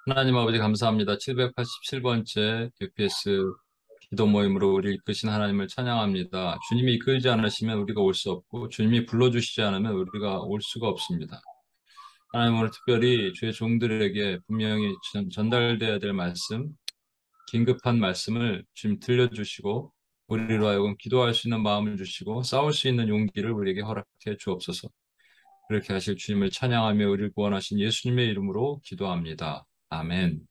하나님 아버지 감사합니다. 787번째 UPS 기도 모임으로 우리 이끄신 하나님을 찬양합니다. 주님이 이끌지 않으시면 우리가 올 수 없고 주님이 불러주시지 않으면 우리가 올 수가 없습니다. 하나님 오늘 특별히 주의 종들에게 분명히 전달돼야 될 말씀, 긴급한 말씀을 주님 들려주시고 우리로 하여금 기도할 수 있는 마음을 주시고 싸울 수 있는 용기를 우리에게 허락해 주옵소서. 그렇게 하실 주님을 찬양하며 우리를 구원하신 예수님의 이름으로 기도합니다. 아멘.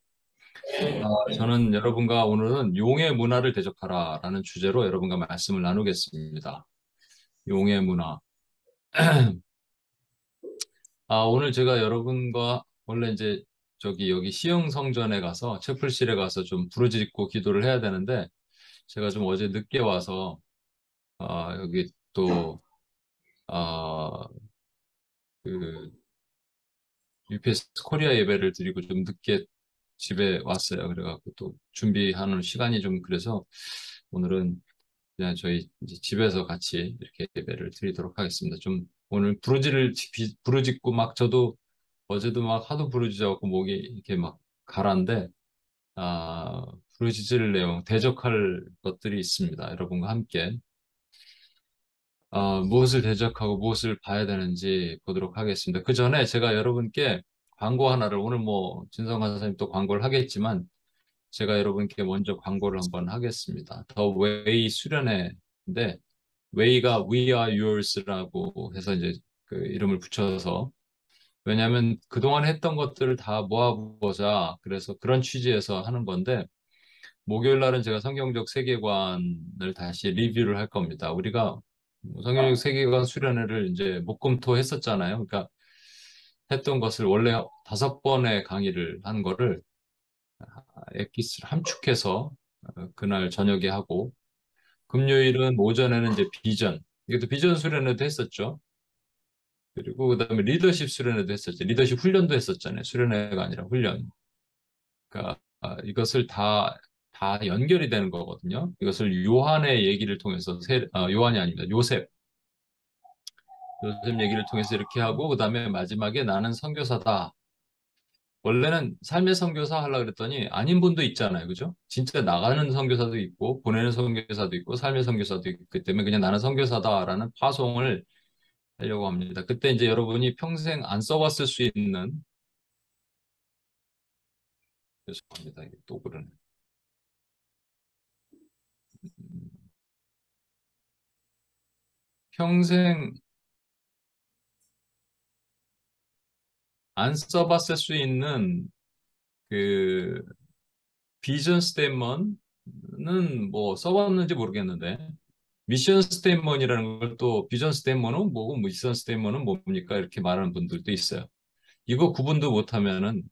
저는 여러분과 오늘은 용의 문화를 대적하라라는 주제로 여러분과 말씀을 나누겠습니다. 용의 문화. 오늘 제가 여러분과 원래 이제 여기 시흥성전에 가서 채플실에 가서 좀 부르짖고 기도를 해야 되는데 제가 좀 어제 늦게 와서 여기 또 아, 그 UPS 코리아 예배를 드리고 좀 늦게 집에 왔어요. 그래갖고 또 준비하는 시간이 좀 그래서 오늘은 그냥 저희 이제 집에서 같이 이렇게 예배를 드리도록 하겠습니다. 좀 오늘 부르짖고 막 저도 어제도 막 하도 부르짖어갖고 목이 이렇게 막 가라앉는데 부르짖을 내용, 대적할 것들이 있습니다. 여러분과 함께 무엇을 대적하고 무엇을 봐야 되는지 보도록 하겠습니다. 그 전에 제가 여러분께 광고 하나를 오늘 뭐 진성 간사님 또 광고를 하겠지만 제가 여러분께 먼저 광고를 한번 하겠습니다. 더 웨이 수련회인데 웨이가 We Are Yours라고 해서 이제 그 이름을 붙여서 왜냐하면 그동안 했던 것들을 다 모아보자 그래서 그런 취지에서 하는 건데 목요일 날은 제가 성경적 세계관을 다시 리뷰를 할 겁니다. 우리가 성경적 세계관 수련회를 이제 목금토 했었잖아요. 그러니까 했던 것을 원래 5번의 강의를 한 거를 엑기스를 함축해서 그날 저녁에 하고 금요일은 오전에는 이제 비전 이것도 비전 수련회도 했었죠. 그리고 그다음에 리더십 수련회도 했었죠. 리더십 훈련도 했었잖아요. 수련회가 아니라 훈련. 그러니까 이것을 다 연결이 되는 거거든요. 이것을 요한의 얘기를 통해서 요한이 아닙니다. 요셉 얘기를 통해서 이렇게 하고 그다음에 마지막에 나는 선교사다. 원래는 삶의 선교사 하려고 그랬더니 아닌 분도 있잖아요. 그죠? 진짜 나가는 선교사도 있고 보내는 선교사도 있고 삶의 선교사도 있기 때문에 그냥 나는 선교사다라는 파송을 하려고 합니다. 그때 이제 여러분이 평생 안 써봤을 수 있는 죄송합니다. 이게 또 그러네. 음, 평생 안 써봤을 수 있는 그 비전 스테이먼은 뭐 써봤는지 모르겠는데 미션 스테이먼이라는 걸 또 비전 스테이먼은 뭐고 미션 스테이먼은 뭡니까 이렇게 말하는 분들도 있어요. 이거 구분도 못하면은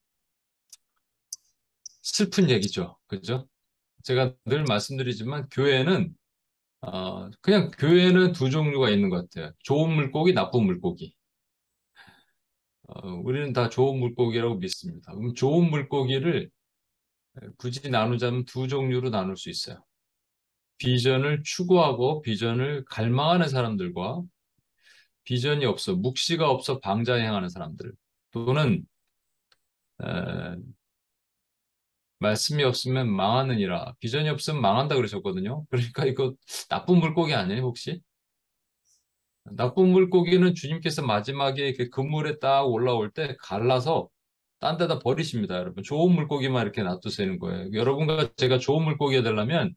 슬픈 얘기죠. 그죠? 제가 늘 말씀드리지만 그냥 교회는 두 종류가 있는 것 같아요. 좋은 물고기, 나쁜 물고기. 우리는 다 좋은 물고기라고 믿습니다. 그럼 좋은 물고기를 굳이 나누자면 두 종류로 나눌 수 있어요. 비전을 추구하고 비전을 갈망하는 사람들과 비전이 없어, 묵시가 없어 방자행하는 사람들. 또는 에, 말씀이 없으면 망하느니라. 비전이 없으면 망한다 그러셨거든요. 그러니까 이거 나쁜 물고기 아니에요, 혹시? 나쁜 물고기는 주님께서 마지막에 그 그물에 딱 올라올 때 갈라서 딴 데다 버리십니다, 여러분. 좋은 물고기만 이렇게 놔두시는 거예요. 여러분과 제가 좋은 물고기가 되려면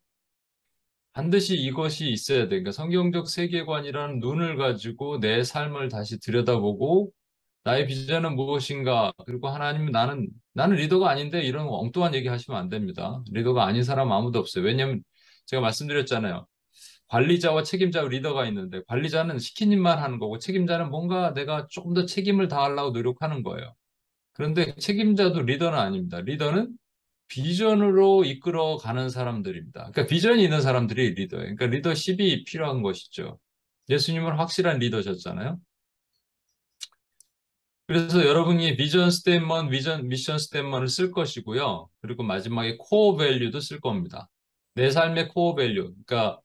반드시 이것이 있어야 돼. 그러니까 성경적 세계관이라는 눈을 가지고 내 삶을 다시 들여다보고 나의 비전은 무엇인가? 그리고 하나님 나는 리더가 아닌데 이런 엉뚱한 얘기 하시면 안 됩니다. 리더가 아닌 사람 아무도 없어요. 왜냐하면 제가 말씀드렸잖아요. 관리자와 책임자 리더가 있는데 관리자는 시킨 일만 하는 거고 책임자는 뭔가 내가 조금 더 책임을 다하려고 노력하는 거예요. 그런데 책임자도 리더는 아닙니다. 리더는 비전으로 이끌어가는 사람들입니다. 그러니까 비전이 있는 사람들이 리더예요. 그러니까 리더십이 필요한 것이죠. 예수님은 확실한 리더셨잖아요. 그래서 여러분이 비전 스테이트먼트, 미션 스테이트먼트를 쓸 것이고요. 그리고 마지막에 코어 밸류도 쓸 겁니다. 내 삶의 코어 밸류. 그러니까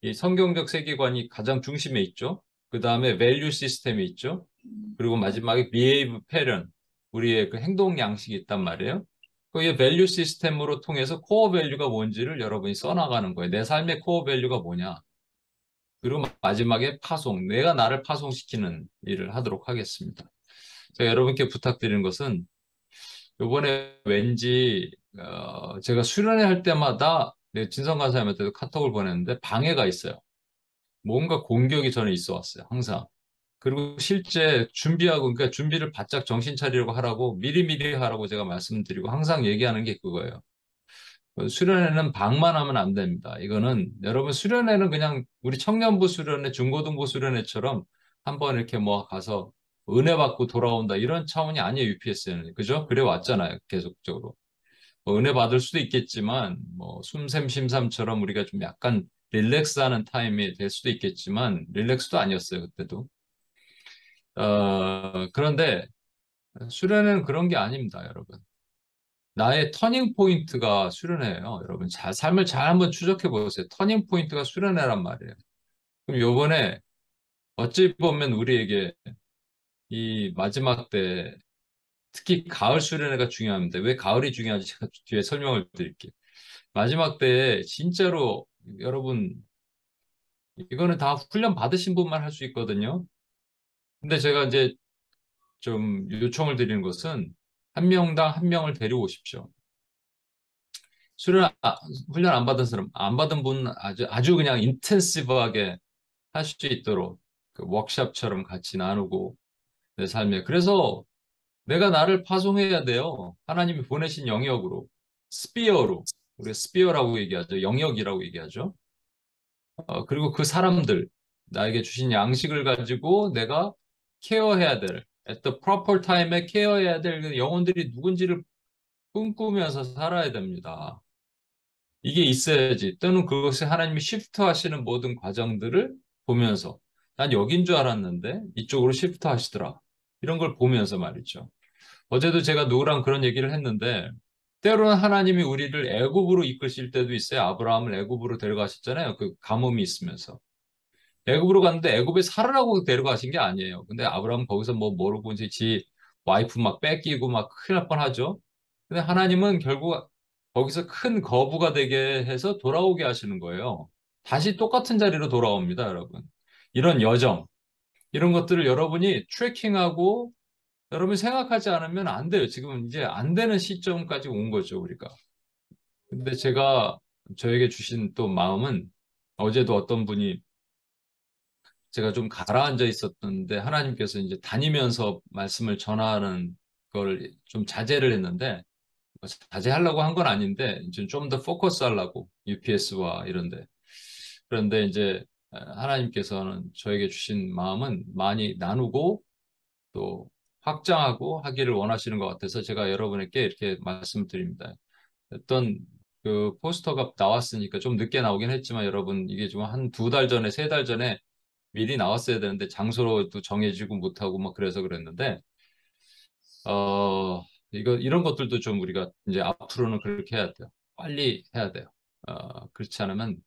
이 성경적 세계관이 가장 중심에 있죠. 그 다음에 밸류 시스템이 있죠. 그리고 마지막에 behave pattern. 우리의 그 행동 양식이 있단 말이에요. 그 밸류 시스템으로 통해서 코어 밸류가 뭔지를 여러분이 써나가는 거예요. 내 삶의 코어 밸류가 뭐냐. 그리고 마지막에 파송, 내가 나를 파송시키는 일을 하도록 하겠습니다. 제가 여러분께 부탁드리는 것은 요번에 왠지 제가 수련회 할 때마다 내 진성 간사님한테도 카톡을 보냈는데 방해가 있어요. 뭔가 공격이 전에 있어 왔어요. 항상. 그리고 실제 준비하고 그러니까 준비를 바짝 정신 차리려고 하라고 미리미리 하라고 제가 말씀드리고 항상 얘기하는 게 그거예요. 수련회는 방만 하면 안 됩니다. 이거는 여러분 수련회는 그냥 우리 청년부 수련회, 중고등부 수련회처럼 한번 이렇게 뭐 가서 은혜 받고 돌아온다 이런 차원이 아니에요. UPS는 그죠? 그래 왔잖아요. 계속적으로 뭐 은혜 받을 수도 있겠지만 뭐 숨샘 심삼처럼 우리가 좀 약간 릴렉스하는 타임이 될 수도 있겠지만 릴렉스도 아니었어요. 그때도. 그런데 수련회는 그런 게 아닙니다, 여러분. 나의 터닝 포인트가 수련회예요. 여러분, 삶을 잘 한번 추적해 보세요. 터닝 포인트가 수련회란 말이에요. 그럼 요번에 어찌 보면 우리에게 이 마지막 때 특히 가을 수련회가 중요합니다. 왜 가을이 중요한지 제가 뒤에 설명을 드릴게요. 마지막 때 진짜로 여러분 이거는 다 훈련 받으신 분만 할 수 있거든요. 근데 제가 이제 좀 요청을 드리는 것은 한 명당 한 명을 데려오십시오. 훈련 안 받은 사람, 안 받은 분 아주 그냥 인텐시브하게 할 수 있도록 그 워크샵처럼 같이 나누고 내 삶에. 그래서 내가 나를 파송해야 돼요. 하나님이 보내신 영역으로, 스피어로. 우리가 스피어라고 얘기하죠. 영역이라고 얘기하죠. 그리고 그 사람들, 나에게 주신 양식을 가지고 내가 케어해야 될, at the proper time에 케어해야 될 그 영혼들이 누군지를 꿈꾸면서 살아야 됩니다. 이게 있어야지. 또는 그것이 하나님이 시프트 하시는 모든 과정들을 보면서 난 여긴 줄 알았는데 이쪽으로 시프트 하시더라. 이런 걸 보면서 말이죠. 어제도 제가 누구랑 그런 얘기를 했는데 때로는 하나님이 우리를 애굽으로 이끄실 때도 있어요. 아브라함을 애굽으로 데려가셨잖아요. 그 가뭄이 있으면서. 애굽으로 갔는데 애굽에 살으라고 데려가신 게 아니에요. 근데 아브라함 거기서 뭐 모르고 이제 지 와이프 막 뺏기고 막 큰일 날 뻔하죠. 근데 하나님은 결국 거기서 큰 거부가 되게 해서 돌아오게 하시는 거예요. 다시 똑같은 자리로 돌아옵니다, 여러분. 이런 여정, 이런 것들을 여러분이 트래킹하고 여러분이 생각하지 않으면 안 돼요. 지금 이제 안 되는 시점까지 온 거죠, 우리가. 근데 제가 저에게 주신 또 마음은 어제도 어떤 분이 제가 좀 가라앉아 있었는데 하나님께서 이제 다니면서 말씀을 전하는 걸 좀 자제를 했는데 뭐 자제하려고 한 건 아닌데 이제 좀 더 포커스 하려고 UPS와 이런데 그런데 이제 하나님께서는 저에게 주신 마음은 많이 나누고 또 확장하고 하기를 원하시는 것 같아서 제가 여러분에게 이렇게 말씀드립니다. 어떤 그 포스터가 나왔으니까 좀 늦게 나오긴 했지만 여러분 이게 좀 한 두 달 전에 세 달 전에 미리 나왔어야 되는데 장소도 정해지고 못하고 막 그래서 그랬는데 어 이거 이런 것들도 좀 우리가 이제 앞으로는 그렇게 해야 돼요. 빨리 해야 돼요. 그렇지 않으면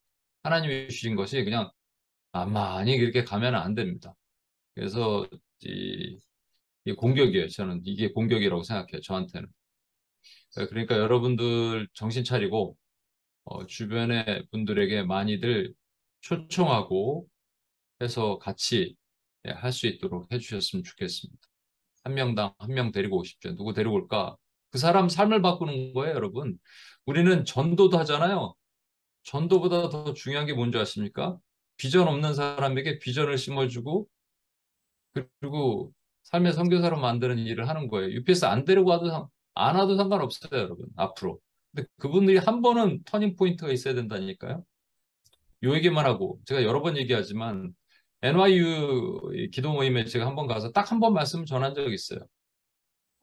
하나님이 주신 것이 그냥 만만히 그렇게 가면 안 됩니다. 그래서 이, 이 공격이에요. 저는 이게 공격이라고 생각해요. 저한테는. 그러니까 여러분들 정신 차리고 주변의 분들에게 많이들 초청하고 해서 같이 할 수 있도록 해주셨으면 좋겠습니다. 한 명당 한 명 데리고 오십시오. 누구 데리고 올까? 그 사람 삶을 바꾸는 거예요, 여러분. 우리는 전도도 하잖아요. 전도보다 더 중요한 게 뭔지 아십니까? 비전 없는 사람에게 비전을 심어주고 그리고 삶의 선교사로 만드는 일을 하는 거예요. UPS 안 데리고 와도 안 와도 상관없어요, 여러분. 앞으로. 근데 그분들이 한 번은 터닝 포인트가 있어야 된다니까요. 요 얘기만 하고 제가 여러 번 얘기하지만 NYU 기도 모임에 제가 한 번 가서 딱 한 번 말씀 전한 적이 있어요.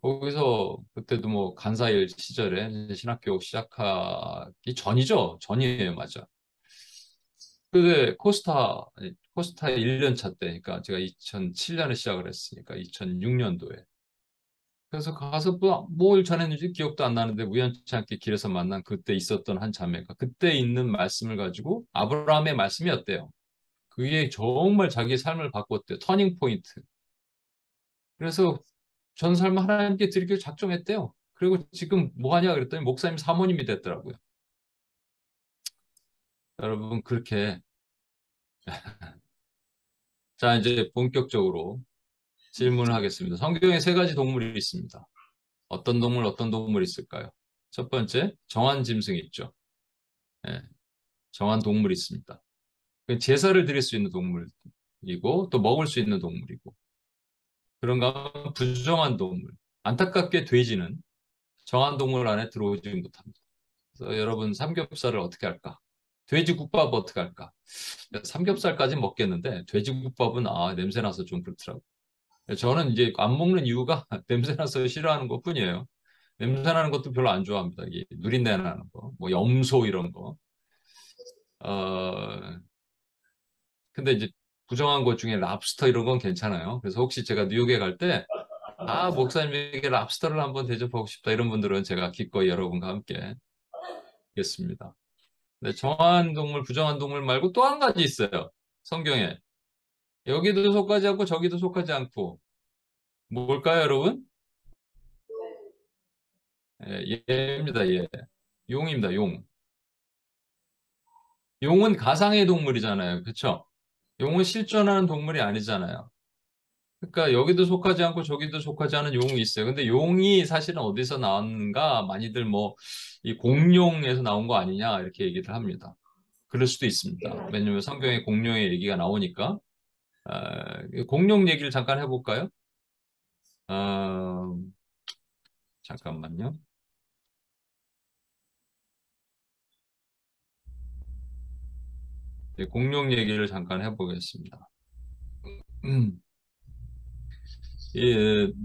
거기서 그때도 뭐 간사일 시절에 이제 신학교 시작하기 전이죠. 전이에요, 맞아. 그게 코스타 1년 차 때니까 제가 2007년에 시작을 했으니까 2006년도에. 그래서 가서 뭘 전했는지 기억도 안 나는데 우연치 않게 길에서 만난 그때 있었던 한 자매가 그때 있는 말씀을 가지고 아브라함의 말씀이었대요. 그게 정말 자기 삶을 바꿨대요. 터닝 포인트. 그래서 전 삶을 하나님께 드리기로 작정했대요. 그리고 지금 뭐 하냐 그랬더니 목사님 사모님이 됐더라고요. 여러분, 그렇게. 자, 이제 본격적으로 질문을 하겠습니다. 성경에 세 가지 동물이 있습니다. 어떤 동물이 있을까요? 첫 번째, 정한 짐승이 있죠. 예, 정한 동물이 있습니다. 그 제사를 드릴 수 있는 동물이고, 또 먹을 수 있는 동물이고, 그런가 하면 부정한 동물. 안타깝게 돼지는 정한 동물 안에 들어오지 못합니다. 그래서 여러분, 삼겹살을 어떻게 할까? 돼지국밥 어떻게 할까? 삼겹살까지 먹겠는데, 돼지국밥은 냄새나서 좀 그렇더라고요. 저는 이제 안 먹는 이유가 냄새나서 싫어하는 것 뿐이에요. 냄새나는 것도 별로 안 좋아합니다. 이게 누린내 나는 거, 뭐 염소 이런 거. 어, 근데 이제 부정한 것 중에 랍스터 이런 건 괜찮아요. 그래서 혹시 제가 뉴욕에 갈 때, 목사님에게 랍스터를 한번 대접하고 싶다 이런 분들은 제가 기꺼이 여러분과 함께 하겠습니다. 네, 정한 동물, 부정한 동물 말고 또 한 가지 있어요. 성경에. 여기도 속하지 않고 저기도 속하지 않고. 뭘까요, 여러분? 얘입니다, 얘. 용입니다, 용. 용은 가상의 동물이잖아요. 그렇죠? 용은 실존하는 동물이 아니잖아요. 그러니까 여기도 속하지 않고 저기도 속하지 않은 용이 있어요. 근데 용이 사실은 어디서 나왔는가? 많이들 뭐 이 공룡에서 나온 거 아니냐 이렇게 얘기를 합니다. 그럴 수도 있습니다. 왜냐하면 성경에 공룡의 얘기가 나오니까. 공룡 얘기를 잠깐 해볼까요? 어, 잠깐만요. 네, 공룡 얘기를 잠깐 해보겠습니다. 음,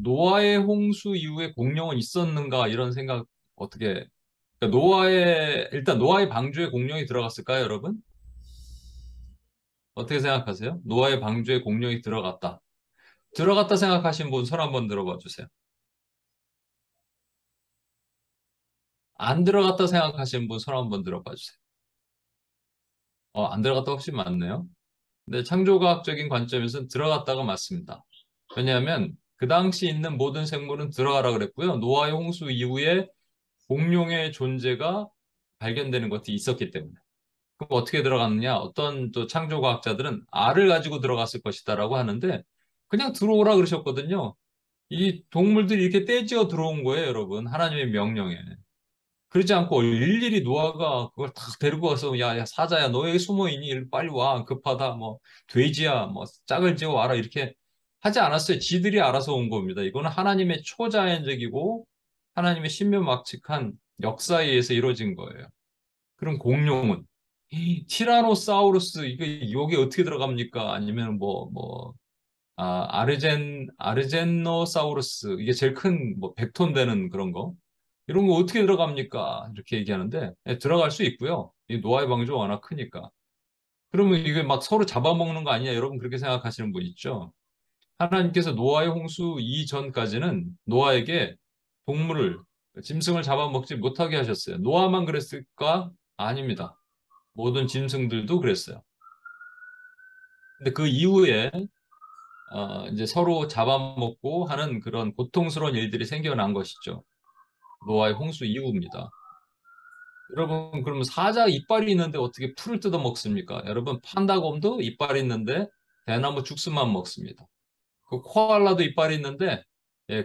노아의 홍수 이후에 공룡은 있었는가 이런 생각 어떻게 그러니까 일단 노아의 방주에 공룡이 들어갔을까요, 여러분? 어떻게 생각하세요? 노아의 방주에 공룡이 들어갔다. 들어갔다 생각하신 분 손 한번 들어봐 주세요. 안 들어갔다 생각하신 분 손 한번 들어봐 주세요. 안 들어갔다 훨씬 많네요. 근데 창조과학적인 관점에서는 들어갔다가 맞습니다. 왜냐하면 그 당시 있는 모든 생물은 들어가라 그랬고요. 노아의 홍수 이후에 공룡의 존재가 발견되는 것이 있었기 때문에. 그럼 어떻게 들어갔느냐? 어떤 또 창조과학자들은 알을 가지고 들어갔을 것이다라고 하는데 그냥 들어오라 그러셨거든요. 이 동물들이 이렇게 떼지어 들어온 거예요, 여러분. 하나님의 명령에. 그러지 않고 일일이 노아가 그걸 다 데리고 와서 야, 야, 사자야, 너 여기 숨어 있니? 빨리 와. 급하다. 뭐 돼지야, 뭐 짝을 지어 와라. 이렇게 하지 않았어요. 지들이 알아서 온 겁니다. 이거는 하나님의 초자연적이고 하나님의 신묘막측한 역사에 의해서 이루어진 거예요. 그럼 공룡은 이 티라노사우루스 이게 여기 어떻게 들어갑니까? 아니면 아르젠노사우루스 이게 제일 큰 뭐 100톤 되는 그런 거 이런 거 어떻게 들어갑니까? 이렇게 얘기하는데 들어갈 수 있고요. 이 노아의 방주가 워낙 크니까. 그러면 이게 막 서로 잡아먹는 거 아니냐? 여러분 그렇게 생각하시는 분 있죠? 하나님께서 노아의 홍수 이전까지는 노아에게 동물을 짐승을 잡아먹지 못하게 하셨어요. 노아만 그랬을까? 아닙니다. 모든 짐승들도 그랬어요. 근데 그 이후에 이제 서로 잡아먹고 하는 그런 고통스러운 일들이 생겨난 것이죠. 노아의 홍수 이후입니다. 여러분, 그러면 사자 이빨이 있는데 어떻게 풀을 뜯어 먹습니까? 여러분, 판다곰도 이빨이 있는데 대나무 죽순만 먹습니다. 그 코알라도 이빨이 있는데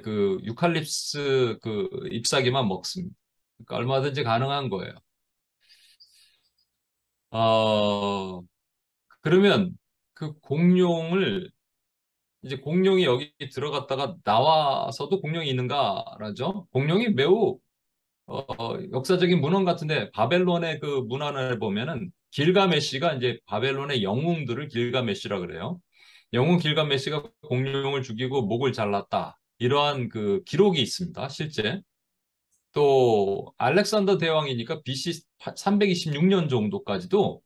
그 유칼립스 그 잎사귀만 먹습니다. 그러니까 얼마든지 가능한 거예요. 어, 그러면 그 공룡을 이제 공룡이 여기 들어갔다가 나와서도 공룡이 있는가라죠? 공룡이 매우 역사적인 문헌 같은데 바벨론의 그 문헌을 보면은 길가메시가 이제 바벨론의 영웅들을 길가메시라 그래요. 영웅 길가메시가 공룡을 죽이고 목을 잘랐다. 이러한 그 기록이 있습니다. 실제. 또 알렉산더 대왕이니까 BC 326년 정도까지도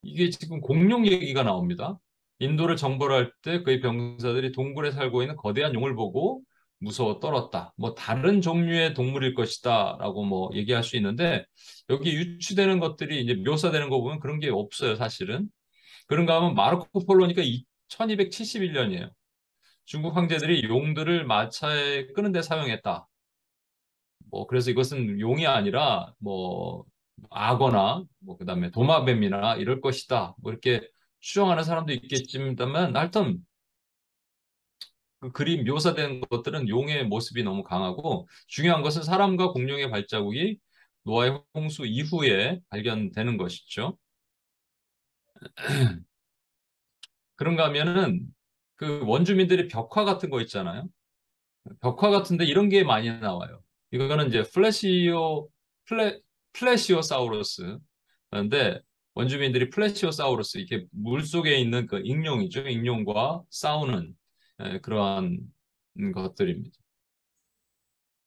이게 지금 공룡 얘기가 나옵니다. 인도를 정벌할 때 그의 병사들이 동굴에 살고 있는 거대한 용을 보고 무서워 떨었다. 뭐 다른 종류의 동물일 것이다라고 뭐 얘기할 수 있는데 여기 유추되는 것들이 이제 묘사되는 거 보면 그런 게 없어요, 사실은. 그런가 하면 마르코 폴로니까 1271년이에요. 중국 황제들이 용들을 마차에 끄는 데 사용했다. 뭐 그래서 이것은 용이 아니라 뭐 악어나 뭐 그다음에 도마뱀이나 이럴 것이다. 뭐 이렇게 추정하는 사람도 있겠지만 하여튼 그 그림 묘사된 것들은 용의 모습이 너무 강하고 중요한 것은 사람과 공룡의 발자국이 노아의 홍수 이후에 발견되는 것이죠. 그런가 하면은 그 원주민들이 벽화 같은 거 있잖아요. 벽화 같은데 이런 게 많이 나와요. 이거는 이제 플래시오사우루스. 그런데 원주민들이 플래시오사우루스, 이렇게 물 속에 있는 그 익룡이죠. 익룡과 싸우는 그러한 것들입니다.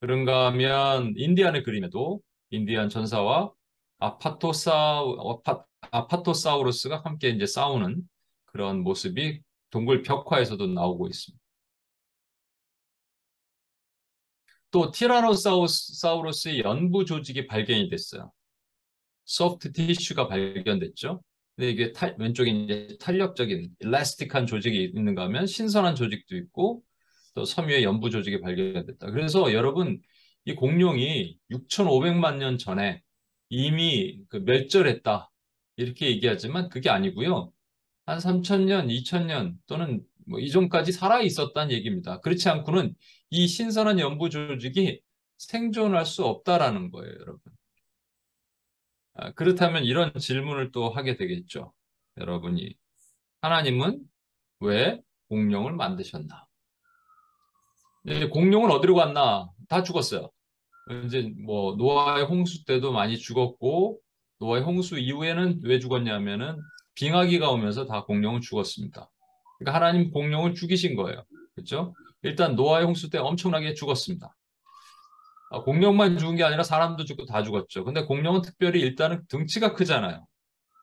그런가 하면 인디안의 그림에도 인디안 전사와 아파토사우루스가 함께 이제 싸우는 그런 모습이 동굴 벽화에서도 나오고 있습니다. 또 티라노사우루스의 연부 조직이 발견이 됐어요. 소프트 티슈가 발견됐죠. 근데 이게 왼쪽에 이제 탄력적인 일라스틱한 조직이 있는가 하면 신선한 조직도 있고 또 섬유의 연부 조직이 발견됐다. 그래서 여러분 이 공룡이 6,500만 년 전에 이미 그 멸절했다. 이렇게 얘기하지만 그게 아니고요. 한 3,000년, 2,000년 또는 뭐 이전까지 살아 있었다는 얘기입니다. 그렇지 않고는 이 신선한 연부 조직이 생존할 수 없다라는 거예요, 여러분. 그렇다면 이런 질문을 또 하게 되겠죠. 여러분이 하나님은 왜 공룡을 만드셨나? 이제 공룡은 어디로 갔나? 다 죽었어요. 이제 뭐 노아의 홍수 때도 많이 죽었고 노아의 홍수 이후에는 왜 죽었냐면은 빙하기가 오면서 다 공룡은 죽었습니다. 그러니까 하나님 공룡을 죽이신 거예요. 그렇죠? 일단 노아의 홍수 때 엄청나게 죽었습니다. 공룡만 죽은 게 아니라 사람도 죽고 다 죽었죠. 근데 공룡은 특별히 일단은 덩치가 크잖아요.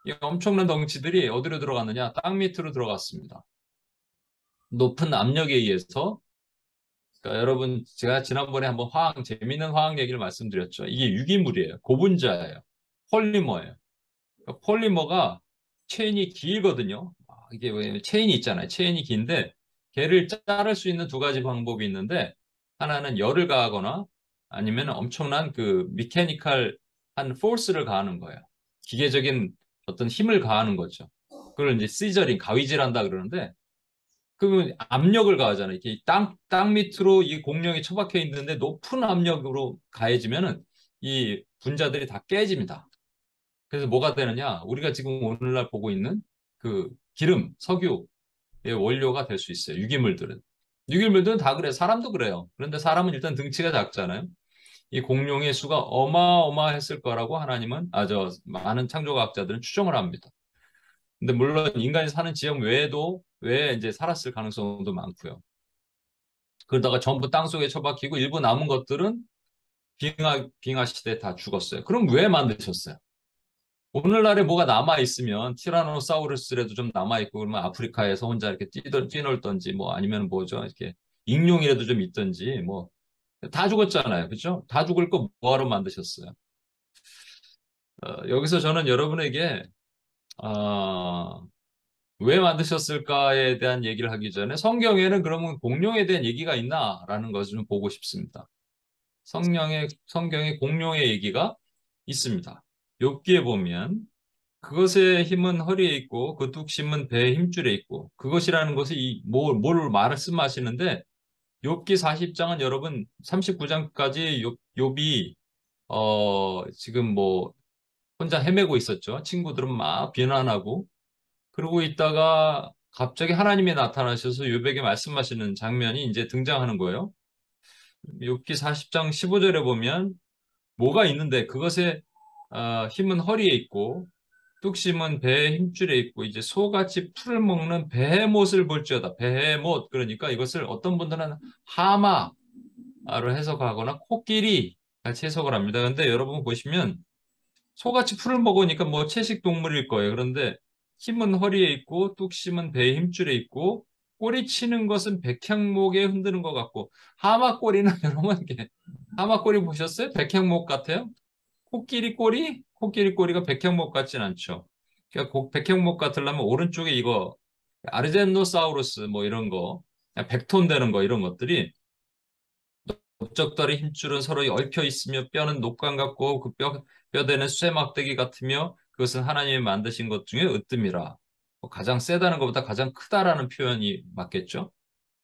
이 엄청난 덩치들이 어디로 들어갔느냐? 땅 밑으로 들어갔습니다. 높은 압력에 의해서. 그러니까 여러분, 제가 지난번에 한번 재미있는 화학 얘기를 말씀드렸죠. 이게 유기물이에요. 고분자예요. 폴리머예요. 그러니까 폴리머가 체인이 길거든요. 이게 왜 체인이 있잖아요. 체인이 긴데 걔를 자를 수 있는 두 가지 방법이 있는데 하나는 열을 가하거나 아니면 엄청난 그 미케니컬 한 포스를 가하는 거예요. 기계적인 어떤 힘을 가하는 거죠. 그걸 이제 시저링, 가위질한다 그러는데 그 압력을 가하잖아요. 이게 땅 밑으로 이 공룡이 처박혀 있는데 높은 압력으로 가해지면은 이 분자들이 다 깨집니다. 그래서 뭐가 되느냐? 우리가 지금 오늘날 보고 있는 그 기름, 석유의 원료가 될 수 있어요. 유기물들은. 유기물들은 다 그래요. 사람도 그래요. 그런데 사람은 일단 등치가 작잖아요. 이 공룡의 수가 어마어마했을 거라고 하나님은, 많은 창조과학자들은 추정을 합니다. 근데 물론 인간이 사는 지역 외에도 왜 이제 살았을 가능성도 많고요. 그러다가 전부 땅속에 처박히고 일부 남은 것들은 빙하 시대에 다 죽었어요. 그럼 왜 만드셨어요? 오늘날에 뭐가 남아있으면 티라노사우루스라도 좀 남아있고 그러면 아프리카에서 혼자 이렇게 뛰놀던지 뭐 아니면 뭐죠? 이렇게 익룡이라도 좀 있던지 뭐 다 죽었잖아요. 그죠? 다 죽을 거 뭐하러 만드셨어요? 여기서 저는 여러분에게 어, 왜 만드셨을까에 대한 얘기를 하기 전에 성경에는 그러면 공룡에 대한 얘기가 있나라는 것을 좀 보고 싶습니다. 성경에 공룡의 얘기가 있습니다. 욥기에 보면 그것의 힘은 허리에 있고 그 뚝심은 배의 힘줄에 있고 그것이라는 것이 뭘 말씀하시는데 욥기 40장은 여러분 39장까지 욥이 지금 뭐 혼자 헤매고 있었죠. 친구들은 막 비난하고 그러고 있다가 갑자기 하나님이 나타나셔서 욥에게 말씀하시는 장면이 이제 등장하는 거예요. 욥기 40장 15절에 보면 뭐가 있는데 그것의 힘은 허리에 있고 뚝심은 배의 힘줄에 있고 이제 소같이 풀을 먹는 베헤못을 볼지어다. 베헤못 그러니까 이것을 어떤 분들은 하마로 해석하거나 코끼리 같이 해석을 합니다. 그런데 여러분 보시면 소같이 풀을 먹으니까 뭐 채식 동물일 거예요. 그런데 힘은 허리에 있고 뚝심은 배의 힘줄에 있고 꼬리 치는 것은 백향목에 흔드는 것 같고 하마 꼬리는 여러분 이게 하마 꼬리 보셨어요? 백향목 같아요? 코끼리 꼬리? 코끼리 꼬리가 백향목 같진 않죠. 그러니까 백향목 같으려면 오른쪽에 이거 아르젠노사우루스 뭐 이런 거 100톤 되는 거 이런 것들이 넓적다리 힘줄은 서로 얽혀 있으며 뼈는 녹관 같고 그 뼈대는 쇠막대기 같으며 그것은 하나님이 만드신 것 중에 으뜸이라. 뭐 가장 세다는 것보다 가장 크다라는 표현이 맞겠죠?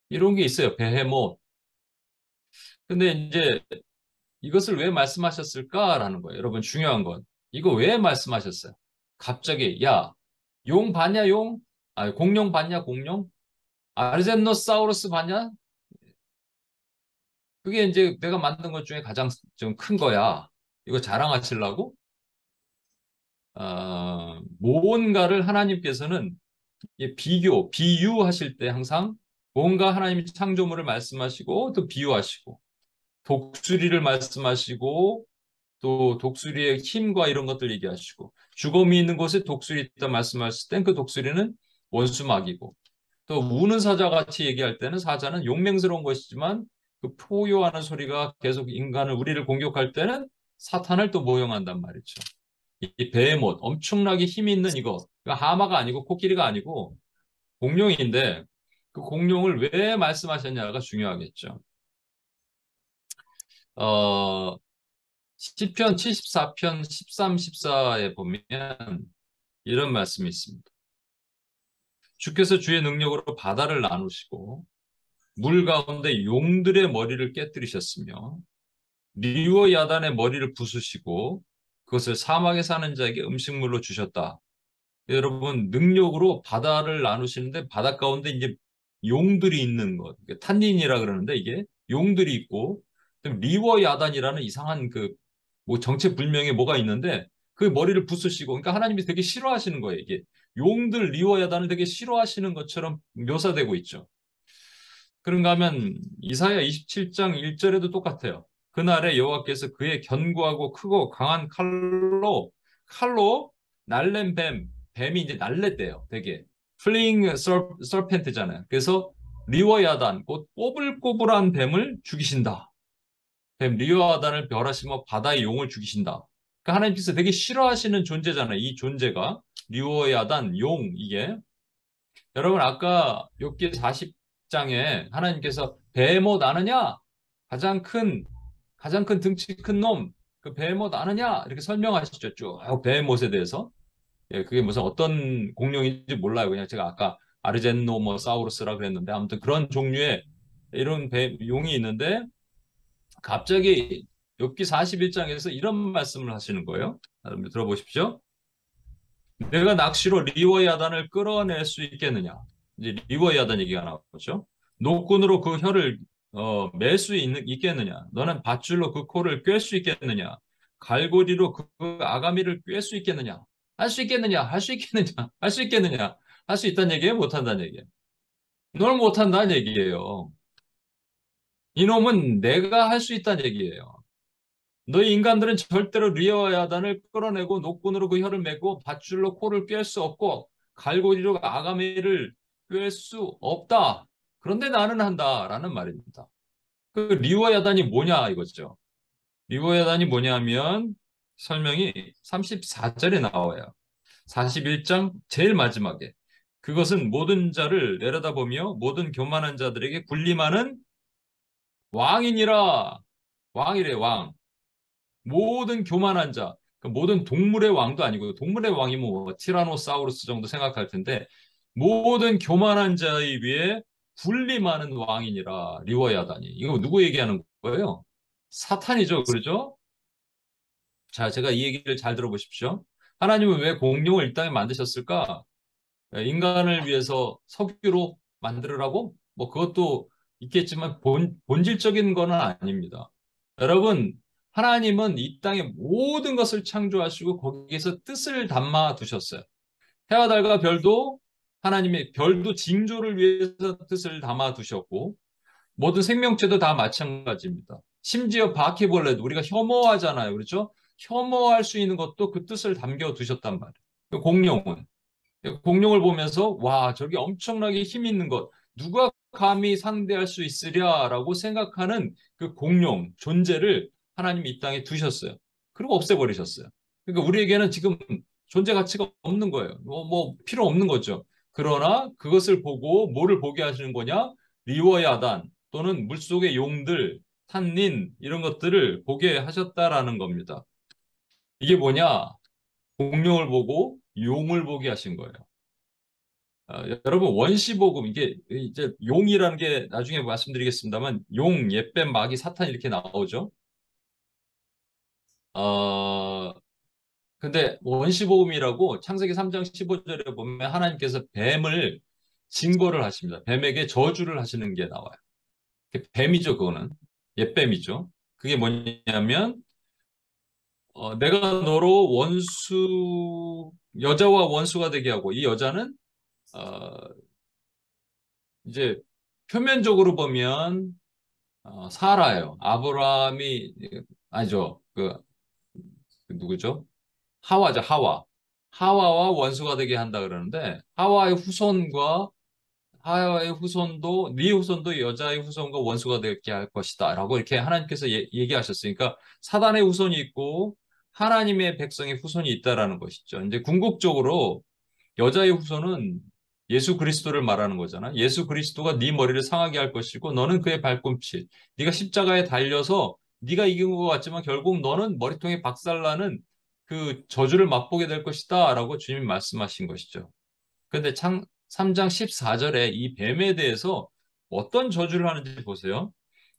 이런 게 있어요. 베헤못. 근데 이제 이것을 왜 말씀하셨을까라는 거예요. 여러분 중요한 건 이거 왜 말씀하셨어요? 갑자기 야, 용 봤냐 용? 아, 공룡 봤냐 공룡? 아르젠노사우루스 봤냐? 그게 이제 내가 만든 것 중에 가장 좀 큰 거야. 이거 자랑하시려고? 무언가를 하나님께서는 비유하실 때 항상 뭔가 하나님이 창조물을 말씀하시고 또 비유하시고 독수리를 말씀하시고 또 독수리의 힘과 이런 것들 얘기하시고 죽음이 있는 곳에 독수리 있다 말씀하실 땐 그 독수리는 원수막이고 또 우는 사자 같이 얘기할 때는 사자는 용맹스러운 것이지만 그 포효하는 소리가 계속 인간을 우리를 공격할 때는 사탄을 또 모형한단 말이죠. 이 베헤못 엄청나게 힘이 있는 이거 하마가 아니고 코끼리가 아니고 공룡인데 그 공룡을 왜 말씀하셨냐가 중요하겠죠. 어, 시편 74편 13, 14에 보면 이런 말씀이 있습니다. 주께서 주의 능력으로 바다를 나누시고 물 가운데 용들의 머리를 깨뜨리셨으며 리워 야단의 머리를 부수시고 그것을 사막에 사는 자에게 음식물로 주셨다. 여러분 능력으로 바다를 나누시는데 바다 가운데 이제 용들이 있는 것, 탄닌이라 그러는데 이게 용들이 있고 리워 야단이라는 이상한 그 뭐 정체불명의 뭐가 있는데 그 머리를 부수시고 그러니까 하나님이 되게 싫어하시는 거예요. 이게 용들 리워 야단을 되게 싫어하시는 것처럼 묘사되고 있죠. 그런가 하면 이사야 27장 1절에도 똑같아요. 그날에 여호와께서 그의 견고하고 크고 강한 칼로 날랜 뱀이 이제 날랬대요. 되게 플링 서펜트잖아요. 그래서 리워야단 곧 꼬불꼬불한 뱀을 죽이신다. 뱀 리워야단을 멸하시며 바다의 용을 죽이신다. 그러니까 하나님께서 되게 싫어하시는 존재잖아요. 이 존재가 리워야단 용 이게 여러분 아까 욥기 40장에 하나님께서 베못 아느냐? 가장 큰 등치 큰 놈, 그 베못 아느냐? 이렇게 설명하시죠. 쭉 베못에 대해서. 예, 그게 무슨 어떤 공룡인지 몰라요. 그냥 제가 아까 아르젠노모사우루스라 그랬는데 아무튼 그런 종류의 이런 용이 있는데 갑자기 욥기 41장에서 이런 말씀을 하시는 거예요. 여러분 들어보십시오. 내가 낚시로 리워야단을 끌어낼 수 있겠느냐? 이제 리워야단 얘기가 나오죠. 노끈으로 그 혀를 맬 수 있겠느냐? 너는 밧줄로 그 코를 꿰 수 있겠느냐? 갈고리로 그 아가미를 꿰 수 있겠느냐? 할 수 있겠느냐? 할 수 있겠느냐? 할 수 있겠느냐? 할 수 있다는 얘기예요? 못한다는 얘기예요? 널 못한다는 얘기예요. 이놈은 내가 할 수 있다는 얘기예요. 너희 인간들은 절대로 리어야단을 끌어내고 노끈으로 그 혀를 메고 밧줄로 코를 꿰 수 없고 갈고리로 아가미를 꿰 수 없다. 그런데 나는 한다라는 말입니다. 그 리워야단이 뭐냐 이거죠. 리워야단이 뭐냐면 설명이 34절에 나와요. 41장 제일 마지막에 그것은 모든 자를 내려다보며 모든 교만한 자들에게 군림하는 왕이니라. 왕이래 왕. 모든 교만한 자, 그 모든 동물의 왕도 아니고 동물의 왕이면 뭐 티라노사우루스 정도 생각할 텐데 모든 교만한 자에 위해 군림하는 왕이니라 리워야다니. 이거 누구 얘기하는 거예요? 사탄이죠, 그렇죠? 자, 제가 이 얘기를 잘 들어보십시오. 하나님은 왜 공룡을 이 땅에 만드셨을까? 인간을 위해서 석유로 만들으라고? 뭐 그것도 있겠지만 본질적인 거는 아닙니다. 여러분, 하나님은 이 땅의 모든 것을 창조하시고 거기에서 뜻을 담아 두셨어요. 해와 달과 별도 하나님의 별도 징조를 위해서 뜻을 담아 두셨고 모든 생명체도 다 마찬가지입니다. 심지어 바퀴벌레도 우리가 혐오하잖아요. 그렇죠? 혐오할 수 있는 것도 그 뜻을 담겨 두셨단 말이에요. 공룡은 공룡을 보면서 와 저게 엄청나게 힘 있는 것 누가 감히 상대할 수 있으랴라고 생각하는 그 공룡 존재를 하나님이 이 땅에 두셨어요. 그리고 없애버리셨어요. 그러니까 우리에게는 지금 존재 가치가 없는 거예요. 뭐 필요 없는 거죠. 그러나 그것을 보고 뭐를 보게 하시는 거냐? 리워야단 또는 물속의 용들 탄닌 이런 것들을 보게 하셨다라는 겁니다. 이게 뭐냐? 공룡을 보고 용을 보게 하신 거예요. 여러분 원시복음 이게 이제 용이라는 게 나중에 말씀드리겠습니다만 용, 옅뱀, 마귀, 사탄 이렇게 나오죠. 어, 근데 원시복음이라고 창세기 3장 15절에 보면 하나님께서 뱀을 징벌을 하십니다. 뱀에게 저주를 하시는 게 나와요. 뱀이죠, 그거는. 옅뱀이죠. 그게 뭐냐면 내가 너로 여자와 원수가 되게 하고 이 여자는 어, 이제 표면적으로 보면 사라예요. 아브라함이 아니죠. 그 누구죠? 하와죠, 하와. 하와와 원수가 되게 한다 그러는데 하와의 후손도 네 후손도 여자의 후손과 원수가 되게 할 것이다라고 이렇게 하나님께서 얘기하셨으니까 사단의 후손이 있고 하나님의 백성의 후손이 있다라는 것이죠. 이제 궁극적으로 여자의 후손은 예수 그리스도를 말하는 거잖아. 예수 그리스도가 네 머리를 상하게 할 것이고 너는 그의 발꿈치. 네가 십자가에 달려서 네가 이긴 것 같지만 결국 너는 머리통에 박살나는 그 저주를 맛보게 될 것이다라고 주님이 말씀하신 것이죠. 근데 3장 14절에 이 뱀에 대해서 어떤 저주를 하는지 보세요.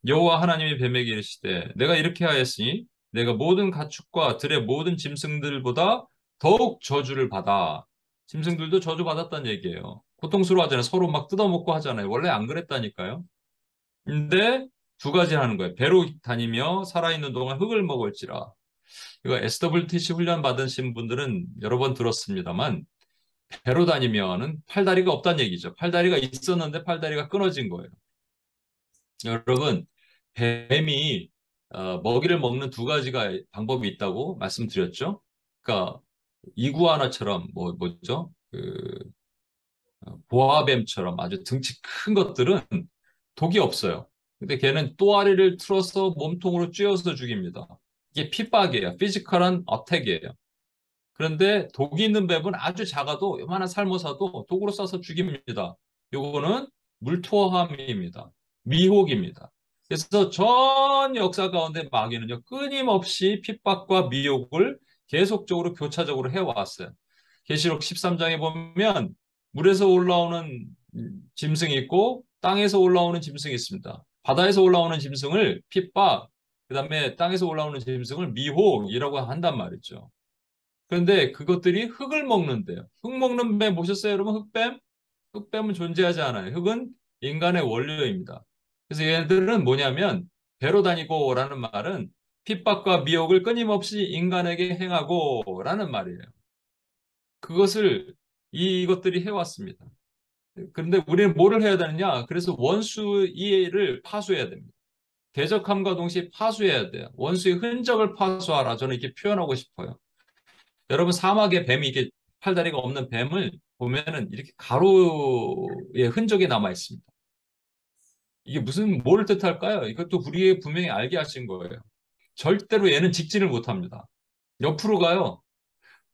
여호와 하나님이 뱀에게 이르시되 내가 이렇게 하였으니 내가 모든 가축과 들의 모든 짐승들보다 더욱 저주를 받아. 짐승들도 저주 받았다는 얘기예요. 고통스러워하잖아요. 서로 막 뜯어먹고 하잖아요. 원래 안 그랬다니까요. 근데 두 가지 하는 거예요. 배로 다니며 살아있는 동안 흙을 먹을지라. 이거 SWTC 훈련 받으신 분들은 여러 번 들었습니다만 배로 다니면은 팔다리가 없다는 얘기죠. 팔다리가 있었는데 팔다리가 끊어진 거예요. 여러분, 뱀이 먹이를 먹는 두 가지가 방법이 있다고 말씀드렸죠. 그러니까 이구아나처럼 뭐죠? 보아뱀처럼 아주 등치 큰 것들은 독이 없어요. 근데 걔는 또아리를 틀어서 몸통으로 찧어서 죽입니다. 이게 핍박이에요. 피지컬한 어택이에요. 그런데 독이 있는 뱀은 아주 작아도 요만한 살모사도 독으로 쏴서 죽입니다. 요거는 물토함입니다. 미혹입니다. 그래서 전 역사 가운데 마귀는요, 끊임없이 핍박과 미혹을 계속적으로 교차적으로 해왔어요. 계시록 13장에 보면 물에서 올라오는 짐승이 있고 땅에서 올라오는 짐승이 있습니다. 바다에서 올라오는 짐승을 핍박, 그다음에 땅에서 올라오는 짐승을 미혹이라고 한단 말이죠. 그런데 그것들이 흙을 먹는데요. 흙 먹는 뱀 보셨어요, 여러분? 흙뱀? 흙뱀은 존재하지 않아요. 흙은 인간의 원료입니다. 그래서 얘들은 뭐냐면 배로 다니고라는 말은 핍박과 미혹을 끊임없이 인간에게 행하고라는 말이에요. 그것을 이것들이 해왔습니다. 그런데 우리는 뭐를 해야 되느냐? 그래서 원수 이해를 파수해야 됩니다. 대적함과 동시에 파수해야 돼요. 원수의 흔적을 파수하라. 저는 이렇게 표현하고 싶어요. 여러분 사막에 뱀이 이게 팔다리가 없는 뱀을 보면은 이렇게 가루의 흔적이 남아 있습니다. 이게 무슨 뭐를 뜻할까요? 이것도 우리의 분명히 알게 하신 거예요. 절대로 얘는 직진을 못 합니다. 옆으로 가요.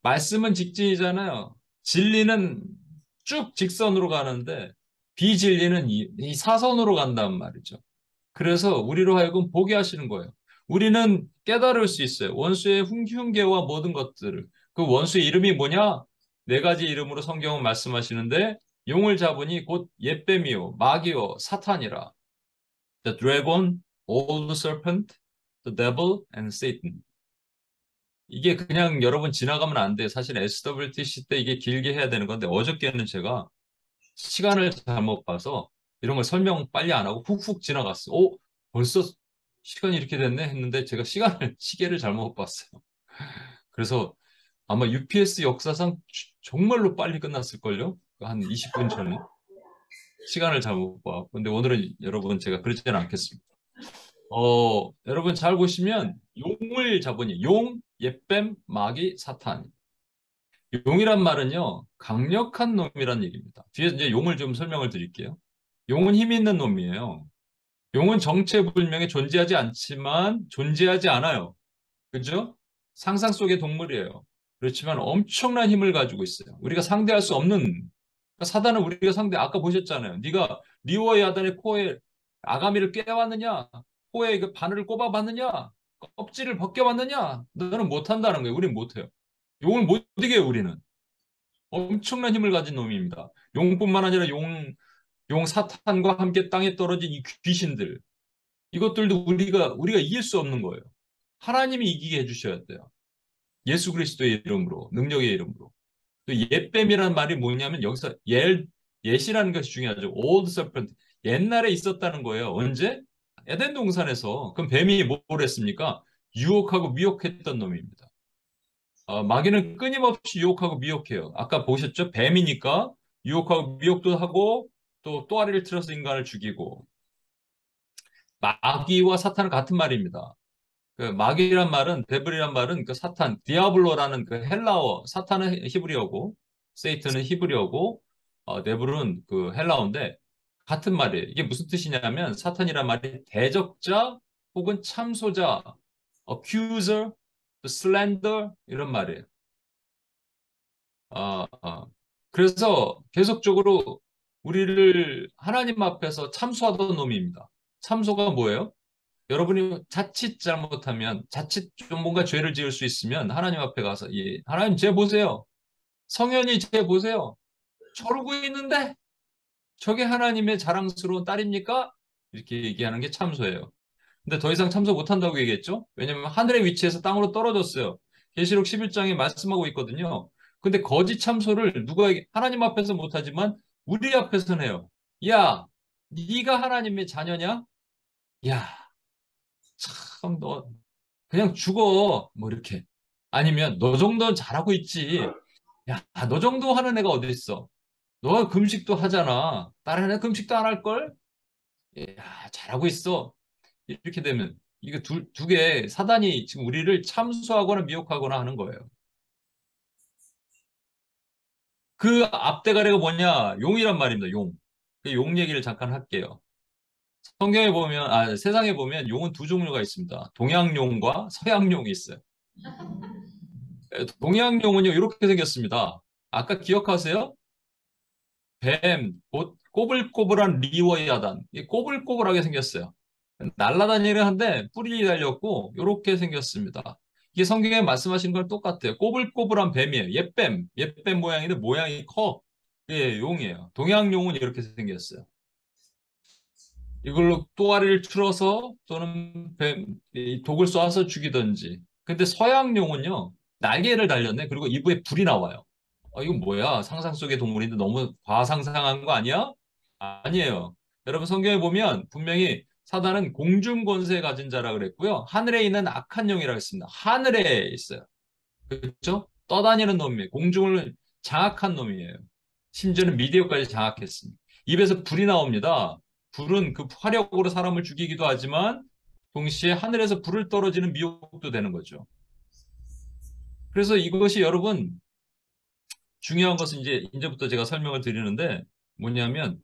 말씀은 직진이잖아요. 진리는 쭉 직선으로 가는데 비진리는 이 사선으로 간단 말이죠. 그래서 우리로 하여금 보게 하시는 거예요. 우리는 깨달을 수 있어요. 원수의 흉계와 모든 것들을. 그 원수의 이름이 뭐냐? 네 가지 이름으로 성경은 말씀하시는데 용을 잡으니 곧 옅뱀이요, 마귀요, 사탄이라. The dragon, old serpent, the devil, and Satan. 이게 그냥 여러분 지나가면 안 돼요. 사실 SWTC 때 이게 길게 해야 되는 건데 어저께는 제가 시간을 잘못 봐서 이런 걸 설명 빨리 안 하고 훅훅 지나갔어요. 벌써 시간이 이렇게 됐네 했는데 제가 시계를 잘못 봤어요. 그래서 아마 UPS 역사상 정말로 빨리 끝났을걸요? 한 20분 전에. 시간을 잘못 봐. 근데 오늘은 여러분 제가 그러지는 않겠습니다. 여러분 잘 보시면 용을 잡으니 용, 옅뱀, 마귀, 사탄. 용이란 말은요, 강력한 놈이란 얘기입니다. 뒤에 이제 용을 좀 설명을 드릴게요. 용은 힘 있는 놈이에요. 용은 정체불명에 존재하지 않지만 존재하지 않아요. 그죠? 상상 속의 동물이에요. 그렇지만 엄청난 힘을 가지고 있어요. 우리가 상대할 수 없는 그러니까 사단은 우리가 아까 보셨잖아요. 네가 리워의 야단의 코에 아가미를 꿰왔느냐? 코에 그 바늘을 꼽아봤느냐? 껍질을 벗겨봤느냐? 너는 못한다는 거예요. 우린 못해요. 용을 못 이겨요, 우리는. 엄청난 힘을 가진 놈입니다. 용뿐만 아니라 용 사탄과 함께 땅에 떨어진 이 귀신들. 이것들도 우리가 이길 수 없는 거예요. 하나님이 이기게 해주셔야 돼요. 예수 그리스도의 이름으로, 능력의 이름으로. 또 옛뱀이라는 말이 뭐냐면 여기서 옛이라는 것이 중요하죠. Old serpent. 옛날에 있었다는 거예요. 언제? 에덴 동산에서. 그럼 뱀이 뭘 했습니까? 유혹하고 미혹했던 놈입니다. 마귀는 끊임없이 유혹하고 미혹해요. 아까 보셨죠? 뱀이니까 유혹하고 미혹도 하고 또 또아리를 틀어서 인간을 죽이고. 마귀와 사탄은 같은 말입니다. 그 마귀란 말은 데블이란 말은 그 사탄, 디아블로라는 그 헬라어, 사탄은 히브리어고, 세이트는 히브리어고, 데블은 그 헬라어인데 같은 말이에요. 이게 무슨 뜻이냐면 사탄이란 말이 대적자 혹은 참소자, accuser, slander 이런 말이에요. 아, 아. 그래서 계속적으로 우리를 하나님 앞에서 참소하던 놈입니다. 참소가 뭐예요? 여러분이 자칫 잘못하면, 자칫 좀 뭔가 죄를 지을 수 있으면 하나님 앞에 가서, 예, 하나님 쟤 보세요. 성현이 쟤 보세요. 저러고 있는데 저게 하나님의 자랑스러운 딸입니까? 이렇게 얘기하는 게 참소예요. 근데 더 이상 참소 못한다고 얘기했죠? 왜냐면 하늘의 위치에서 땅으로 떨어졌어요. 계시록 11장에 말씀하고 있거든요. 근데 거짓 참소를 하나님 앞에서 못하지만 우리 앞에서는 해요. 야, 네가 하나님의 자녀냐? 야, 참 너 그냥 죽어. 뭐 이렇게. 아니면 너 정도는 잘하고 있지. 야, 너 정도 하는 애가 어디 있어? 너가 금식도 하잖아. 다른 애 금식도 안 할걸? 야, 잘하고 있어. 이렇게 되면 이게 두 개 사단이 지금 우리를 참수하거나 미혹하거나 하는 거예요. 그 앞대가리가 뭐냐? 용이란 말입니다. 용. 그 용 얘기를 잠깐 할게요. 성경에 보면, 세상에 보면 용은 두 종류가 있습니다. 동양용과 서양용이 있어요. 동양용은요, 이렇게 생겼습니다. 아까 기억하세요? 뱀, 꼬불꼬불한 리워야단. 이 꼬불꼬불하게 생겼어요. 날라다니려 하는데 뿔이 달렸고 이렇게 생겼습니다. 이게 성경에 말씀하신 건 똑같아요. 꼬불꼬불한 뱀이에요. 옛뱀 모양인데 모양이 커. 예, 용이에요. 동양용은 이렇게 생겼어요. 이걸로 또아리를 틀어서 또는 이 독을 쏴서 죽이든지. 근데 서양용은요, 날개를 달렸네. 그리고 이부에 불이 나와요. 이건 뭐야? 상상 속의 동물인데 너무 과상상한 거 아니야? 아니에요. 여러분 성경에 보면 분명히 사단은 공중 권세 가진 자라 그랬고요. 하늘에 있는 악한 영이라고 했습니다. 하늘에 있어요. 그렇죠? 떠다니는 놈이에요. 공중을 장악한 놈이에요. 심지어는 미디어까지 장악했습니다. 입에서 불이 나옵니다. 불은 그 화력으로 사람을 죽이기도 하지만 동시에 하늘에서 불을 떨어지는 미혹도 되는 거죠. 그래서 이것이 여러분 중요한 것은 이제부터 제가 설명을 드리는데 뭐냐면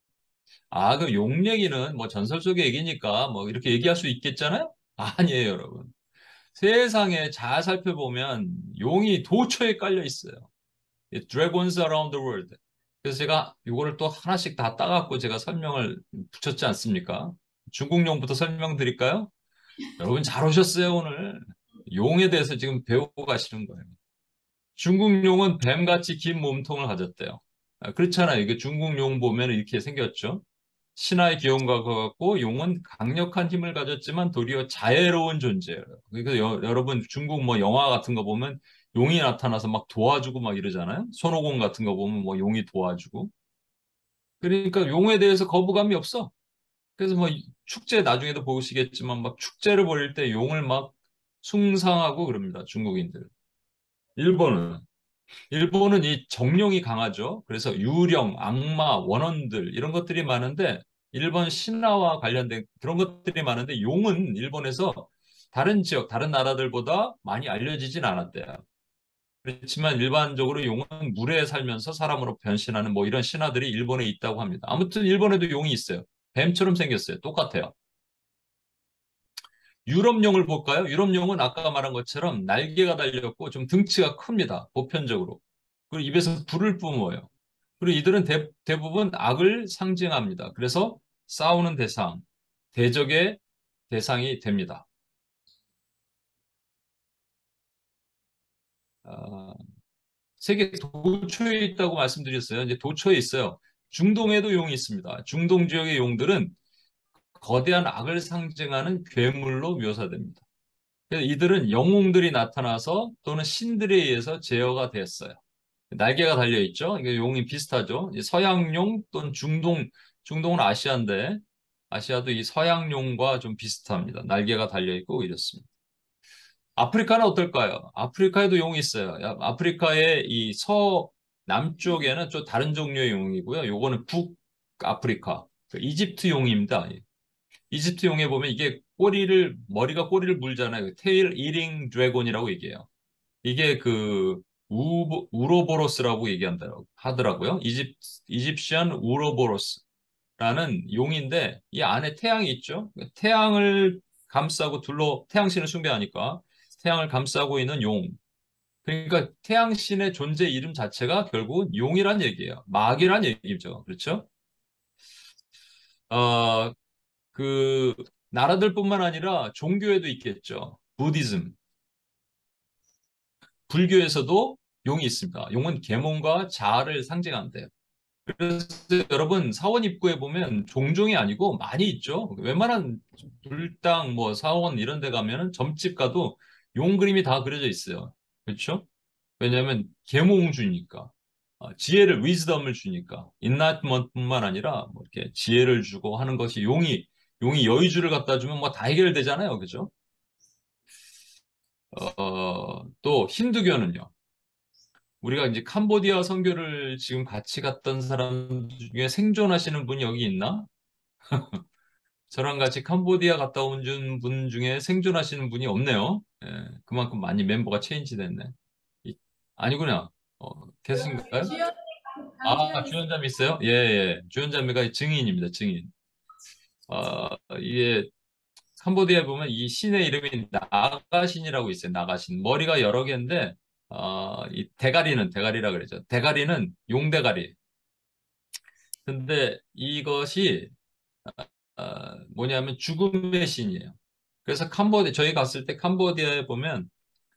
그 용 얘기는 뭐 전설 속의 얘기니까 뭐 이렇게 얘기할 수 있겠잖아요? 아니에요, 여러분. 세상에 잘 살펴보면 용이 도처에 깔려 있어요. Dragons around the world. 그래서 제가 이거를 또 하나씩 다 따갖고 제가 설명을 붙였지 않습니까? 중국 용부터 설명드릴까요? 여러분 잘 오셨어요, 오늘. 용에 대해서 지금 배우고 가시는 거예요. 중국 용은 뱀같이 긴 몸통을 가졌대요. 그렇잖아요. 이게 중국 용 보면 이렇게 생겼죠. 신화의 기원과 같고 용은 강력한 힘을 가졌지만 도리어 자애로운 존재예요. 그러니까 여러분 중국 뭐 영화 같은 거 보면 용이 나타나서 막 도와주고 막 이러잖아요. 손오공 같은 거 보면 뭐 용이 도와주고. 그러니까 용에 대해서 거부감이 없어. 그래서 뭐 축제 나중에도 보시겠지만 막 축제를 벌일 때 용을 막 숭상하고 그럽니다. 중국인들. 일본은 일본은 이 정령이 강하죠. 그래서 유령, 악마, 원혼들 이런 것들이 많은데 일본 신화와 관련된 그런 것들이 많은데 용은 일본에서 다른 지역, 다른 나라들보다 많이 알려지진 않았대요. 그렇지만 일반적으로 용은 물에 살면서 사람으로 변신하는 뭐 이런 신화들이 일본에 있다고 합니다. 아무튼 일본에도 용이 있어요. 뱀처럼 생겼어요. 똑같아요. 유럽용을 볼까요? 유럽용은 아까 말한 것처럼 날개가 달렸고 좀 등치가 큽니다. 보편적으로. 그리고 입에서 불을 뿜어요. 그리고 이들은 대부분 악을 상징합니다. 그래서 싸우는 대상, 대적의 대상이 됩니다. 어, 세계 도처에 있다고 말씀드렸어요. 이제 도처에 있어요. 중동에도 용이 있습니다. 중동 지역의 용들은 거대한 악을 상징하는 괴물로 묘사됩니다. 그래서 이들은 영웅들이 나타나서 또는 신들에 의해서 제어가 됐어요. 날개가 달려 있죠. 이게 용이 비슷하죠. 서양용 또는 중동은 아시아인데 아시아도 이 서양용과 좀 비슷합니다. 날개가 달려 있고 이렇습니다. 아프리카는 어떨까요? 아프리카에도 용이 있어요. 아프리카의 이 남쪽에는 좀 다른 종류의 용이고요. 요거는 북아프리카, 그 이집트 용입니다. 이집트 용에 보면 이게 머리가 꼬리를 물잖아요. 테일 이링 드래곤이라고 얘기해요. 이게 그 우로보로스라고 하더라고요. 이집시안 우로보로스라는 용인데 이 안에 태양이 있죠. 태양을 감싸고 태양신을 숭배하니까 태양을 감싸고 있는 용. 그러니까 태양신의 존재 이름 자체가 결국은 용이란 얘기예요. 마귀란 얘기죠. 그렇죠? 어, 그 나라들뿐만 아니라 종교에도 있겠죠. 부디즘, 불교에서도 용이 있습니다. 용은 계몽과 자아를 상징한대요. 그래서 여러분 사원 입구에 보면 종종이 아니고 많이 있죠. 웬만한 불당 뭐 사원 이런 데 가면은 점집 가도 용 그림이 다 그려져 있어요. 그렇죠? 왜냐하면 계몽주니까. 지혜를 위즈덤을 주니까 인라이트먼트뿐만 아니라 뭐 이렇게 지혜를 주고 하는 것이 용이 여의주를 갖다 주면 뭐 다 해결되잖아요. 그죠? 또 힌두교는요. 우리가 이제 캄보디아 선교를 지금 같이 갔던 사람 중에 생존하시는 분이 여기 있나? 저랑 같이 캄보디아 갔다 온 분 중에 생존하시는 분이 없네요. 예, 그만큼 많이 멤버가 체인지 됐네. 이- 아니구나. 계신가요? 주연, 아, 강주연 주연자매 있어요? 예, 예. 주연자매가 증인입니다, 증인. 이게 캄보디아에 보면 이 신의 이름이 나가신이라고 있어요. 나가신. 머리가 여러 개인데, 이 대가리라 그러죠. 대가리는 용대가리. 근데 이것이, 뭐냐면 죽음의 신이에요. 그래서 저희 갔을 때 캄보디아에 보면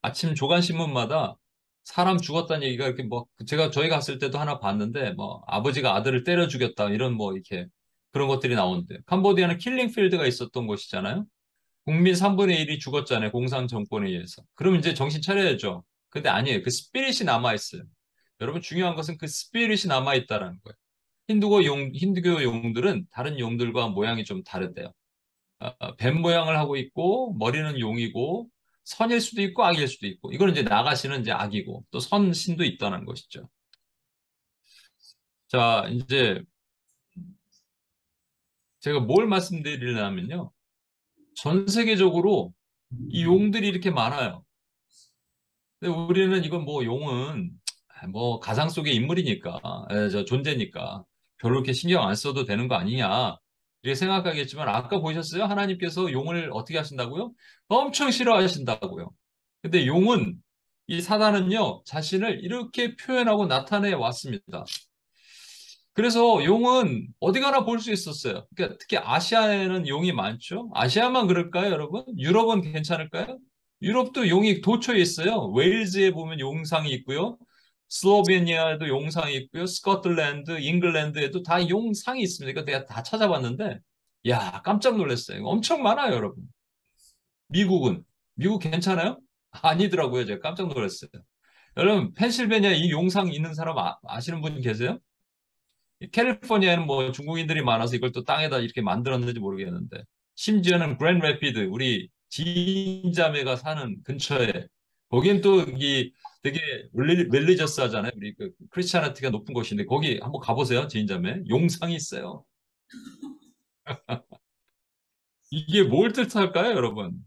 아침 조간신문마다 사람 죽었다는 얘기가 이렇게 뭐, 저희 갔을 때도 하나 봤는데, 뭐, 아버지가 아들을 때려 죽였다, 이런 뭐, 이렇게 그런 것들이 나오는데, 캄보디아는 킬링필드가 있었던 곳이잖아요? 국민 3분의 1이 죽었잖아요. 공산 정권에 의해서. 그럼 이제 정신 차려야죠. 근데 아니에요. 그 스피릿이 남아있어요. 여러분 중요한 것은 그 스피릿이 남아있다라는 거예요. 힌두교 용들은 다른 용들과 모양이 좀 다르대요. 뱀 모양을 하고 있고, 머리는 용이고, 선일 수도 있고, 악일 수도 있고, 이거는 이제 나가시는 이제 악이고, 또 선신도 있다는 것이죠. 자, 이제 제가 뭘 말씀드리려면요. 전 세계적으로 이 용들이 이렇게 많아요. 근데 우리는 이건 뭐 용은 뭐 가상 속의 인물이니까, 저 존재니까 별로 이렇게 신경 안 써도 되는 거 아니냐. 이렇게 생각하겠지만 아까 보셨어요? 하나님께서 용을 어떻게 하신다고요? 엄청 싫어하신다고요. 근데 이 사단은요, 자신을 이렇게 표현하고 나타내 왔습니다. 그래서 용은 어디 가나 볼 수 있었어요. 그러니까 특히 아시아에는 용이 많죠. 아시아만 그럴까요, 여러분? 유럽은 괜찮을까요? 유럽도 용이 도처에 있어요. 웨일즈에 보면 용상이 있고요. 슬로베니아에도 용상이 있고요. 스코틀랜드, 잉글랜드에도 다 용상이 있습니다. 이거 내가 다 찾아봤는데, 야, 깜짝 놀랐어요. 엄청 많아요, 여러분. 미국은? 미국 괜찮아요? 아니더라고요. 제가 깜짝 놀랐어요. 여러분, 펜실베니아 이 용상 있는 사람 아시는 분 계세요? 캘리포니아에는 뭐 중국인들이 많아서 이걸 또 땅에다 이렇게 만들었는지 모르겠는데 심지어는 그랜드 레피드 우리 지인자매가 사는 근처에 거긴 또 이 되게 릴리저스 하잖아요. 우리 그 크리스찬티가 높은 곳인데 거기 한번 가보세요. 지인자매 용상이 있어요. 이게 뭘 뜻할까요, 여러분?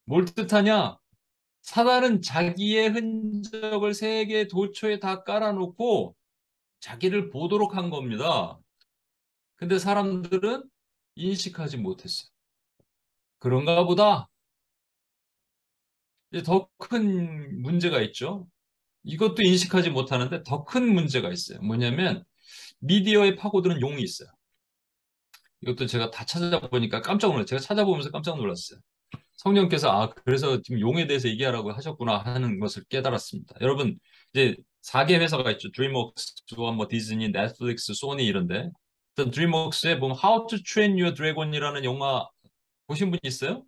뭘 뜻하냐? 사단은 자기의 흔적을 세계 도처에 다 깔아놓고 자기를 보도록 한 겁니다. 근데 사람들은 인식하지 못했어요. 그런가 보다. 이제 더 큰 문제가 있죠. 이것도 인식하지 못하는데 더 큰 문제가 있어요. 뭐냐면 미디어에 파고드는 용이 있어요. 이것도 제가 다 찾아보니까 깜짝 놀랐어요. 제가 찾아보면서 깜짝 놀랐어요. 성령께서 아 그래서 지금 용에 대해서 얘기하라고 하셨구나 하는 것을 깨달았습니다. 여러분 이제 4개 회사가 있죠. 드림웍스와 뭐 디즈니, 넷플릭스, 소니 이런데 일단 드림웍스에 보면 How to Train Your Dragon이라는 영화 보신 분 있어요?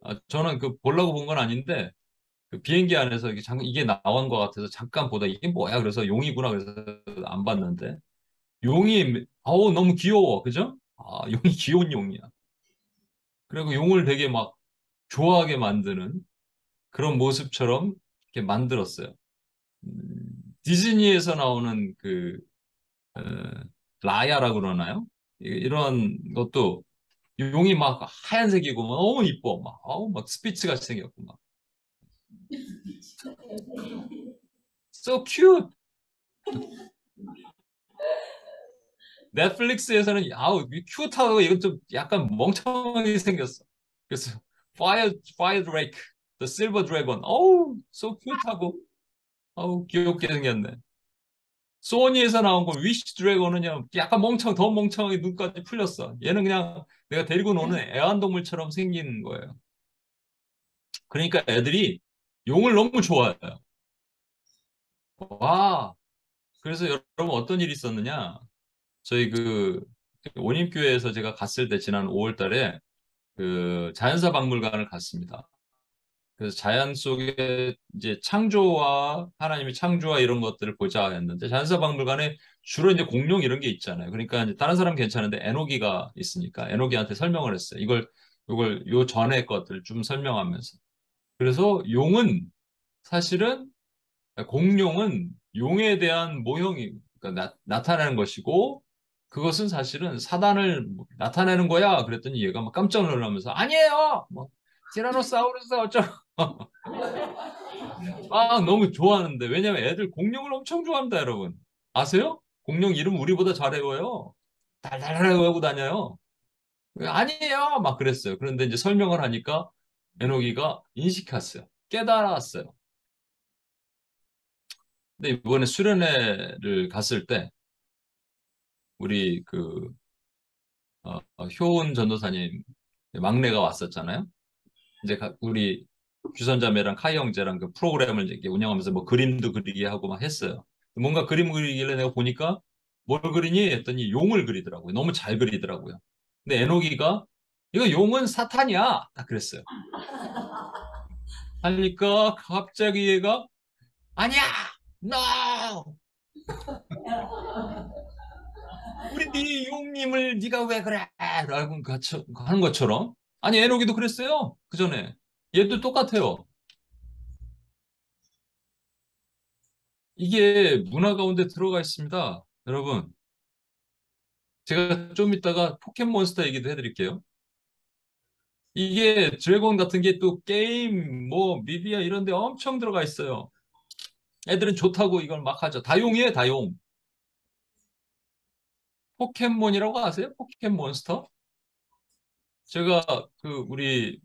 아, 저는 그 보려고 본 건 아닌데 그 비행기 안에서 이게 나온 것 같아서 잠깐 보다 이게 뭐야? 그래서 용이구나 그래서 안 봤는데 용이 어우 너무 귀여워 그죠? 아 용이 귀여운 용이야. 그리고 용을 되게 막 좋아하게 만드는 그런 모습처럼 이렇게 만들었어요. 디즈니에서 나오는 어, 라야라고 그러나요? 이런 것도 용이 막 하얀색이고 막 너무 이뻐 막 어우 막 스피츠 같이 생겼고 막 so cute. 넷플릭스에서는 아우 큐트하고 이건 좀 약간 멍청하게 생겼어. 그래서 Fire Drake, The Silver Dragon, 어우 so 큐트하고 어우 귀엽게 생겼네. 소니에서 나온 거 위시 드래곤은 그냥 약간 더 멍청하게 눈까지 풀렸어. 얘는 그냥 내가 데리고 노는 애완동물처럼 생긴 거예요. 그러니까 애들이 용을 너무 좋아해요. 와, 그래서 여러분 어떤 일이 있었느냐? 저희 그 원림교회에서 제가 갔을 때 지난 5월 달에 그 자연사 박물관을 갔습니다. 그래서 자연 속에 이제 창조와 하나님의 창조와 이런 것들을 보자 했는데 자연사 박물관에 주로 이제 공룡 이런 게 있잖아요. 그러니까 이제 다른 사람 괜찮은데 에노기가 있으니까 에노기한테 설명을 했어요. 이걸 요 전에 것들 좀 설명하면서. 그래서 용은 사실은 공룡은 용에 대한 모형이 그러니까 나타내는 것이고 그것은 사실은 사단을 나타내는 거야. 그랬더니 얘가 막 깜짝 놀라면서 아니에요. 뭐 티라노사우루스 어쩌고 막 너무 좋아하는데 왜냐면 애들 공룡을 엄청 좋아합니다, 여러분. 아세요? 공룡 이름 우리보다 잘 외워요. 달달달 외우고 다녀요. 아니에요. 막 그랬어요. 그런데 이제 설명을 하니까 에노기가 인식했어요. 깨달았어요. 근데 이번에 수련회를 갔을 때 우리 효은 전도사님 막내가 왔었잖아요. 이제 우리 규선자매랑 카이 형제랑 그 프로그램을 이렇게 운영하면서 뭐 그림도 그리게 하고 막 했어요. 뭔가 그림 그리길래 내가 보니까 뭘 그리니 했더니 용을 그리더라고요. 너무 잘 그리더라고요. 근데 에노기가 이거 용은 사탄이야. 딱 그랬어요. 하니까 갑자기 얘가 아니야! No! 우리 용님을 네가 왜 그래? 라고 하는 것처럼 아니 에노기도 그랬어요. 그 전에 얘도 똑같아요. 이게 문화 가운데 들어가 있습니다. 여러분, 제가 좀 이따가 포켓몬스터 얘기도 해드릴게요. 이게 드래곤 같은 게 또 게임, 뭐, 미디어 이런 데 엄청 들어가 있어요. 애들은 좋다고 이걸 막 하죠. 다용이에요, 다용. 포켓몬이라고 아세요? 포켓몬스터? 제가 우리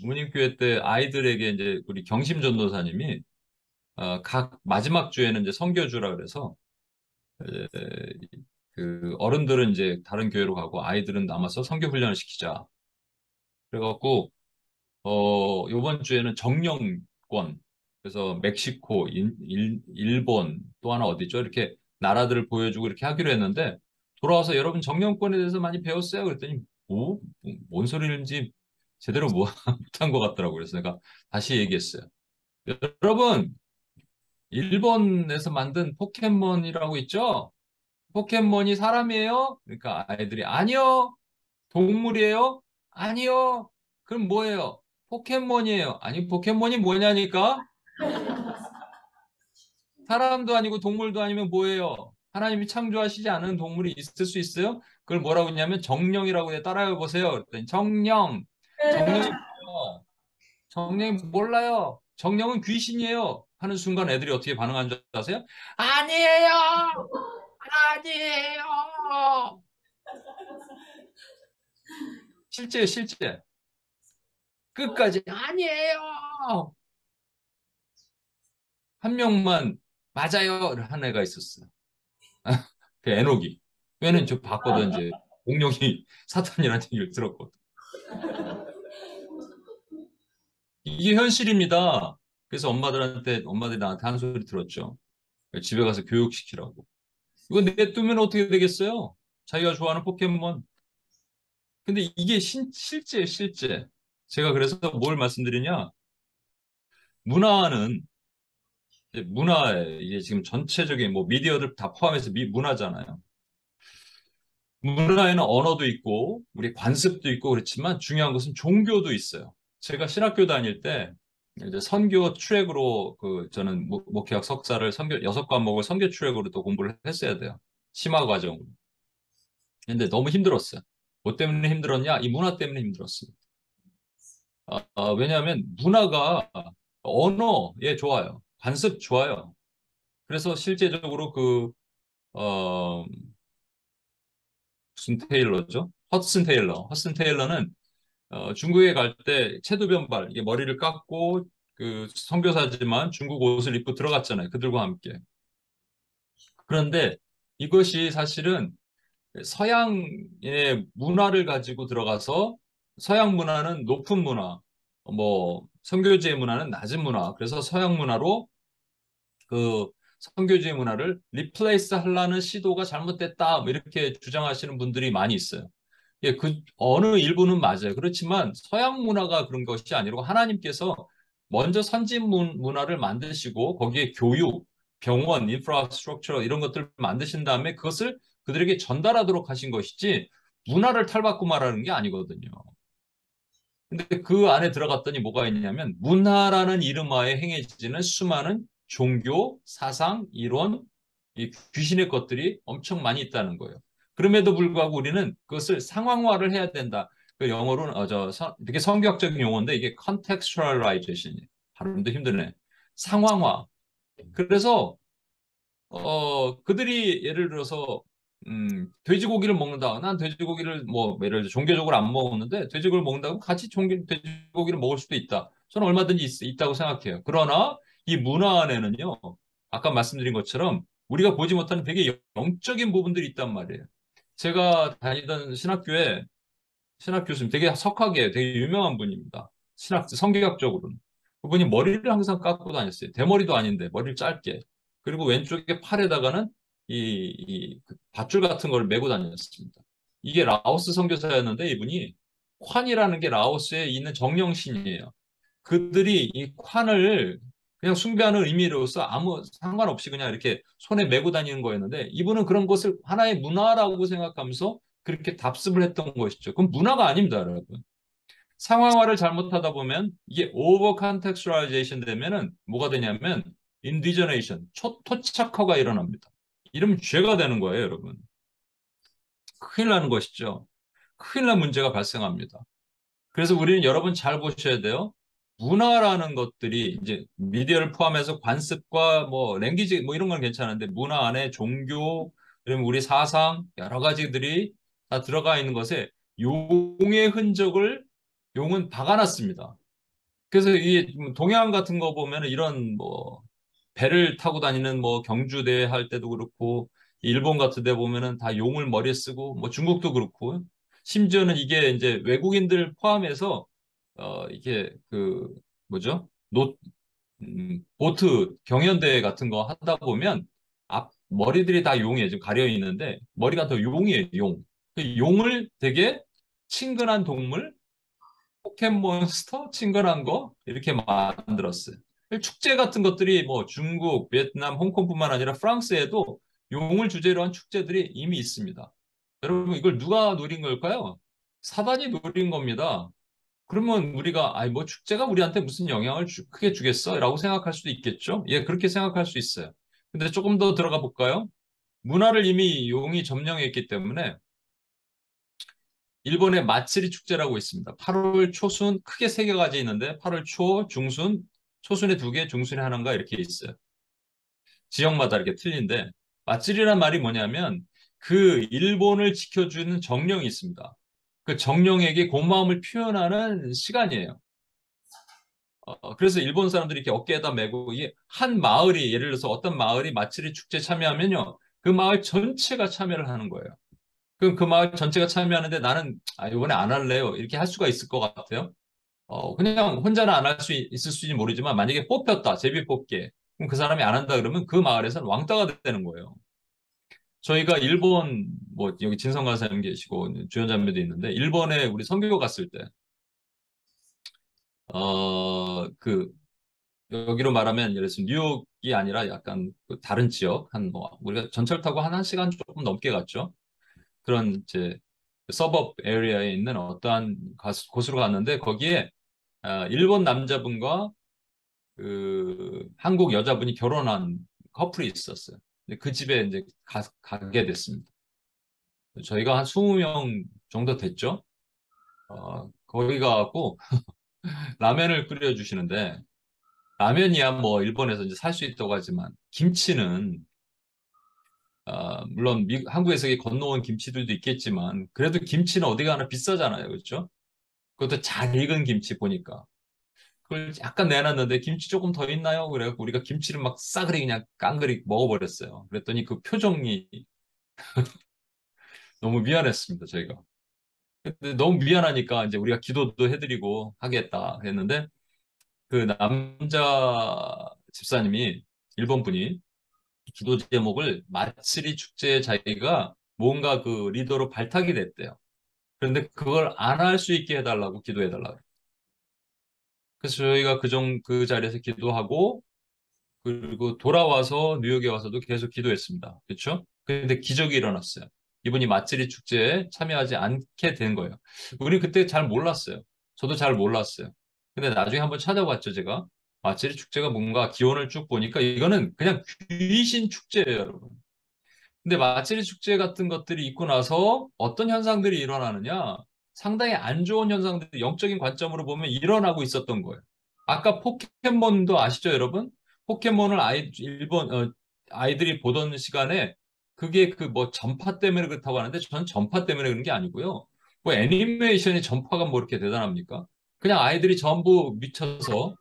문인교회 때 아이들에게 이제 우리 경심 전도사님이 각 마지막 주에는 이제 선교주라 그래서 이제 그 어른들은 이제 다른 교회로 가고 아이들은 남아서 선교 훈련을 시키자. 그래갖고 요번 주에는 정령권 그래서 멕시코, 일본 또 하나 어디죠? 이렇게 나라들을 보여주고 이렇게 하기로 했는데 돌아와서 여러분 정령권에 대해서 많이 배웠어요? 그랬더니 뭔 소리인지 제대로 뭐 못한 것 같더라고요. 그래서 내가 다시 얘기했어요. 여러분 일본에서 만든 포켓몬이라고 있죠? 포켓몬이 사람이에요? 그러니까 아이들이 아니요. 동물이에요? 아니요. 그럼 뭐예요? 포켓몬이에요. 아니, 포켓몬이 뭐냐니까? 사람도 아니고 동물도 아니면 뭐예요? 하나님이 창조하시지 않은 동물이 있을 수 있어요? 그걸 뭐라고 했냐면 정령이라고 해 따라해 보세요. 그랬더니 정령. 정령이 뭐예요? 정령이 몰라요. 정령은 귀신이에요. 하는 순간 애들이 어떻게 반응하는 줄 아세요? 아니에요! 아니에요! 실제. 끝까지 아니에요. 한 명만 맞아요. 한 애가 있었어요. 그 에녹이. 왜는 저 봤거든 이제 공룡이 사탄이라는 얘기를 들었거든. 이게 현실입니다. 그래서 엄마들이 나한테 한 소리 들었죠. 집에 가서 교육시키라고. 이거 냅두면 어떻게 되겠어요? 자기가 좋아하는 포켓몬. 근데 이게 실제, 실제. 제가 그래서 뭘 말씀드리냐? 문화는, 문화에, 이게 지금 전체적인 뭐 미디어들 다 포함해서 문화잖아요. 문화에는 언어도 있고, 우리 관습도 있고 그렇지만 중요한 것은 종교도 있어요. 제가 신학교 다닐 때, 이제 선교 트랙으로 저는 목회학 석사를 선교, 6과목을 선교 트랙으로 또 공부를 했어야 돼요. 심화 과정으로. 근데 너무 힘들었어요. 뭐 때문에 힘들었냐? 이 문화 때문에 힘들었어요. 왜냐하면 문화가 언어에 좋아요. 관습 좋아요. 그래서 실제적으로 무슨 테일러죠? 허슨 테일러. 허슨 테일러는 중국에 갈 때 체두변발, 이게 머리를 깎고 선교사지만 중국 옷을 입고 들어갔잖아요. 그들과 함께. 그런데 이것이 사실은 서양의 문화를 가지고 들어가서 서양 문화는 높은 문화, 뭐 선교지의 문화는 낮은 문화. 그래서 서양 문화로 그 선교지의 문화를 리플레이스 하려는 시도가 잘못됐다. 뭐 이렇게 주장하시는 분들이 많이 있어요. 예, 어느 일부는 맞아요. 그렇지만 서양 문화가 그런 것이 아니고 하나님께서 먼저 선진 문화를 만드시고 거기에 교육, 병원, 인프라스트럭처 이런 것들을 만드신 다음에 그것을 그들에게 전달하도록 하신 것이지 문화를 탈바꿈 말하는 게 아니거든요. 근데 그 안에 들어갔더니 뭐가 있냐면 문화라는 이름하에 행해지는 수많은 종교, 사상, 이론, 이 귀신의 것들이 엄청 많이 있다는 거예요. 그럼에도 불구하고 우리는 그것을 상황화를 해야 된다. 그 영어로는 되게 성경학적인 용어인데 이게 contextualization이 발음도 힘드네. 상황화. 그래서 그들이 예를 들어서, 돼지고기를 먹는다. 난 돼지고기를 뭐, 예를 들어 종교적으로 안 먹었는데, 돼지고기를 먹는다고 같이 돼지고기를 먹을 수도 있다. 저는 얼마든지 있다고 생각해요. 그러나 이 문화 안에는요, 아까 말씀드린 것처럼 우리가 보지 못하는 되게 영적인 부분들이 있단 말이에요. 제가 다니던 신학 교수님, 되게 석학이에요. 되게 유명한 분입니다. 성경학적으로는. 그분이 머리를 항상 깎고 다녔어요. 대머리도 아닌데, 머리를 짧게. 그리고 왼쪽에 팔에다가는 그 밧줄 같은 걸 메고 다녔습니다. 이게 라오스 선교사였는데, 이분이 콴이라는 게 라오스에 있는 정령신이에요. 그들이 이 콴을 그냥 숭배하는 의미로서 아무 상관없이 그냥 이렇게 손에 메고 다니는 거였는데, 이분은 그런 것을 하나의 문화라고 생각하면서 그렇게 답습을 했던 것이죠. 그럼 문화가 아닙니다, 여러분. 상황화를 잘못하다 보면 이게 오버 컨텍스츄얼라이제이션 되면은 뭐가 되냐면 인디저네이션, 토착화가 일어납니다. 이러면 죄가 되는 거예요, 여러분. 큰일 나는 것이죠. 큰일 난 문제가 발생합니다. 그래서 우리는 여러분 잘 보셔야 돼요. 문화라는 것들이 이제 미디어를 포함해서 관습과 뭐 랭귀지 뭐 이런 건 괜찮은데 문화 안에 종교, 그리고 우리 사상 여러 가지들이 다 들어가 있는 것에 용의 흔적을 용은 박아놨습니다. 그래서 이 동양 같은 거 보면 이런 뭐 배를 타고 다니는 뭐 경주대 할 때도 그렇고 일본 같은 데 보면은 다 용을 머리에 쓰고 뭐 중국도 그렇고 심지어는 이게 이제 외국인들 포함해서 이게 뭐죠? 보트 경연대회 같은 거 하다 보면 앞 머리들이 다 용이에요. 지금 가려 있는데 머리가 더 용이에요. 용. 그 용을 되게 친근한 동물 포켓몬스터 친근한 거 이렇게 만들었어요. 축제 같은 것들이 뭐 중국, 베트남, 홍콩뿐만 아니라 프랑스에도 용을 주제로 한 축제들이 이미 있습니다. 여러분 이걸 누가 누린 걸까요? 사단이 누린 겁니다. 그러면 우리가 아이 뭐 축제가 우리한테 무슨 영향을 크게 주겠어? 라고 생각할 수도 있겠죠. 예, 그렇게 생각할 수 있어요. 근데 조금 더 들어가 볼까요? 문화를 이미 용이 점령했기 때문에 일본의 마츠리 축제라고 있습니다. 8월 초순 크게 세 가지 있는데 8월 초, 중순, 초순에 두 개, 중순에 하나인가 이렇게 있어요. 지역마다 이렇게 틀린데 마츠리란 말이 뭐냐면 그 일본을 지켜주는 정령이 있습니다. 그 정령에게 고마움을 표현하는 시간이에요. 그래서 일본 사람들이 이렇게 어깨에다 메고 이게 한 마을이 예를 들어서 어떤 마을이 마츠리 축제 참여하면요. 그 마을 전체가 참여를 하는 거예요. 그럼 그 마을 전체가 참여하는데 나는 이번에 안 할래요. 이렇게 할 수가 있을 것 같아요. 그냥 혼자는 안 할 수 있을 수는 모르지만 만약에 뽑혔다. 제비 뽑기에. 그럼 그 사람이 안 한다 그러면 그 마을에서는 왕따가 되는 거예요. 저희가 일본, 뭐, 여기 진성 간사님 계시고, 주연자매도 있는데, 일본에 우리 선교 갔을 때, 그, 여기로 말하면, 예를 들어서 뉴욕이 아니라 약간 그 다른 지역, 우리가 전철 타고 한 1시간 조금 넘게 갔죠. 그런 이제 서버 에리어에 있는 어떠한 곳으로 갔는데, 거기에, 일본 남자분과 한국 여자분이 결혼한 커플이 있었어요. 근데 그 집에 이제 가게 됐습니다. 저희가 한 20명 정도 됐죠. 거기 가갖고 라면을 끓여주시는데, 라면이야 뭐 일본에서 이제 살 수 있다고 하지만, 김치는, 물론 한국에서 건너온 김치들도 있겠지만, 그래도 김치는 어디 가나 비싸잖아요. 그렇죠? 그것도 잘 익은 김치 보니까. 그걸 약간 내놨는데, 김치 조금 더 있나요? 그래갖고 우리가 김치를 막 싸그리 그냥 깡그리 먹어버렸어요. 그랬더니 그 표정이 너무 미안했습니다, 저희가. 근데 너무 미안하니까 이제 우리가 기도도 해드리고 하겠다 했는데, 그 남자 집사님이 일본 분이 기도 제목을 마츠리 축제에 자기가 뭔가 그 리더로 발탁이 됐대요. 그런데 그걸 안 할 수 있게 해달라고 기도해달라고. 그래서 저희가 그 자리에서 기도하고 그리고 돌아와서 뉴욕에 와서도 계속 기도했습니다. 그렇죠? 근데 기적이 일어났어요. 이분이 마츠리 축제에 참여하지 않게 된 거예요. 우리 그때 잘 몰랐어요. 저도 잘 몰랐어요. 근데 나중에 한번 찾아봤죠, 제가. 마츠리 축제가 뭔가 기원을 쭉 보니까 이거는 그냥 귀신 축제예요, 여러분. 근데 마츠리 축제 같은 것들이 있고 나서 어떤 현상들이 일어나느냐? 상당히 안 좋은 현상들이 영적인 관점으로 보면 일어나고 있었던 거예요. 아까 포켓몬도 아시죠, 여러분? 포켓몬을 아이들이 보던 시간에 그게 그 뭐 전파 때문에 그렇다고 하는데 저는 전파 때문에 그런 게 아니고요. 뭐 애니메이션이 전파가 뭐 이렇게 대단합니까? 그냥 아이들이 전부 미쳐서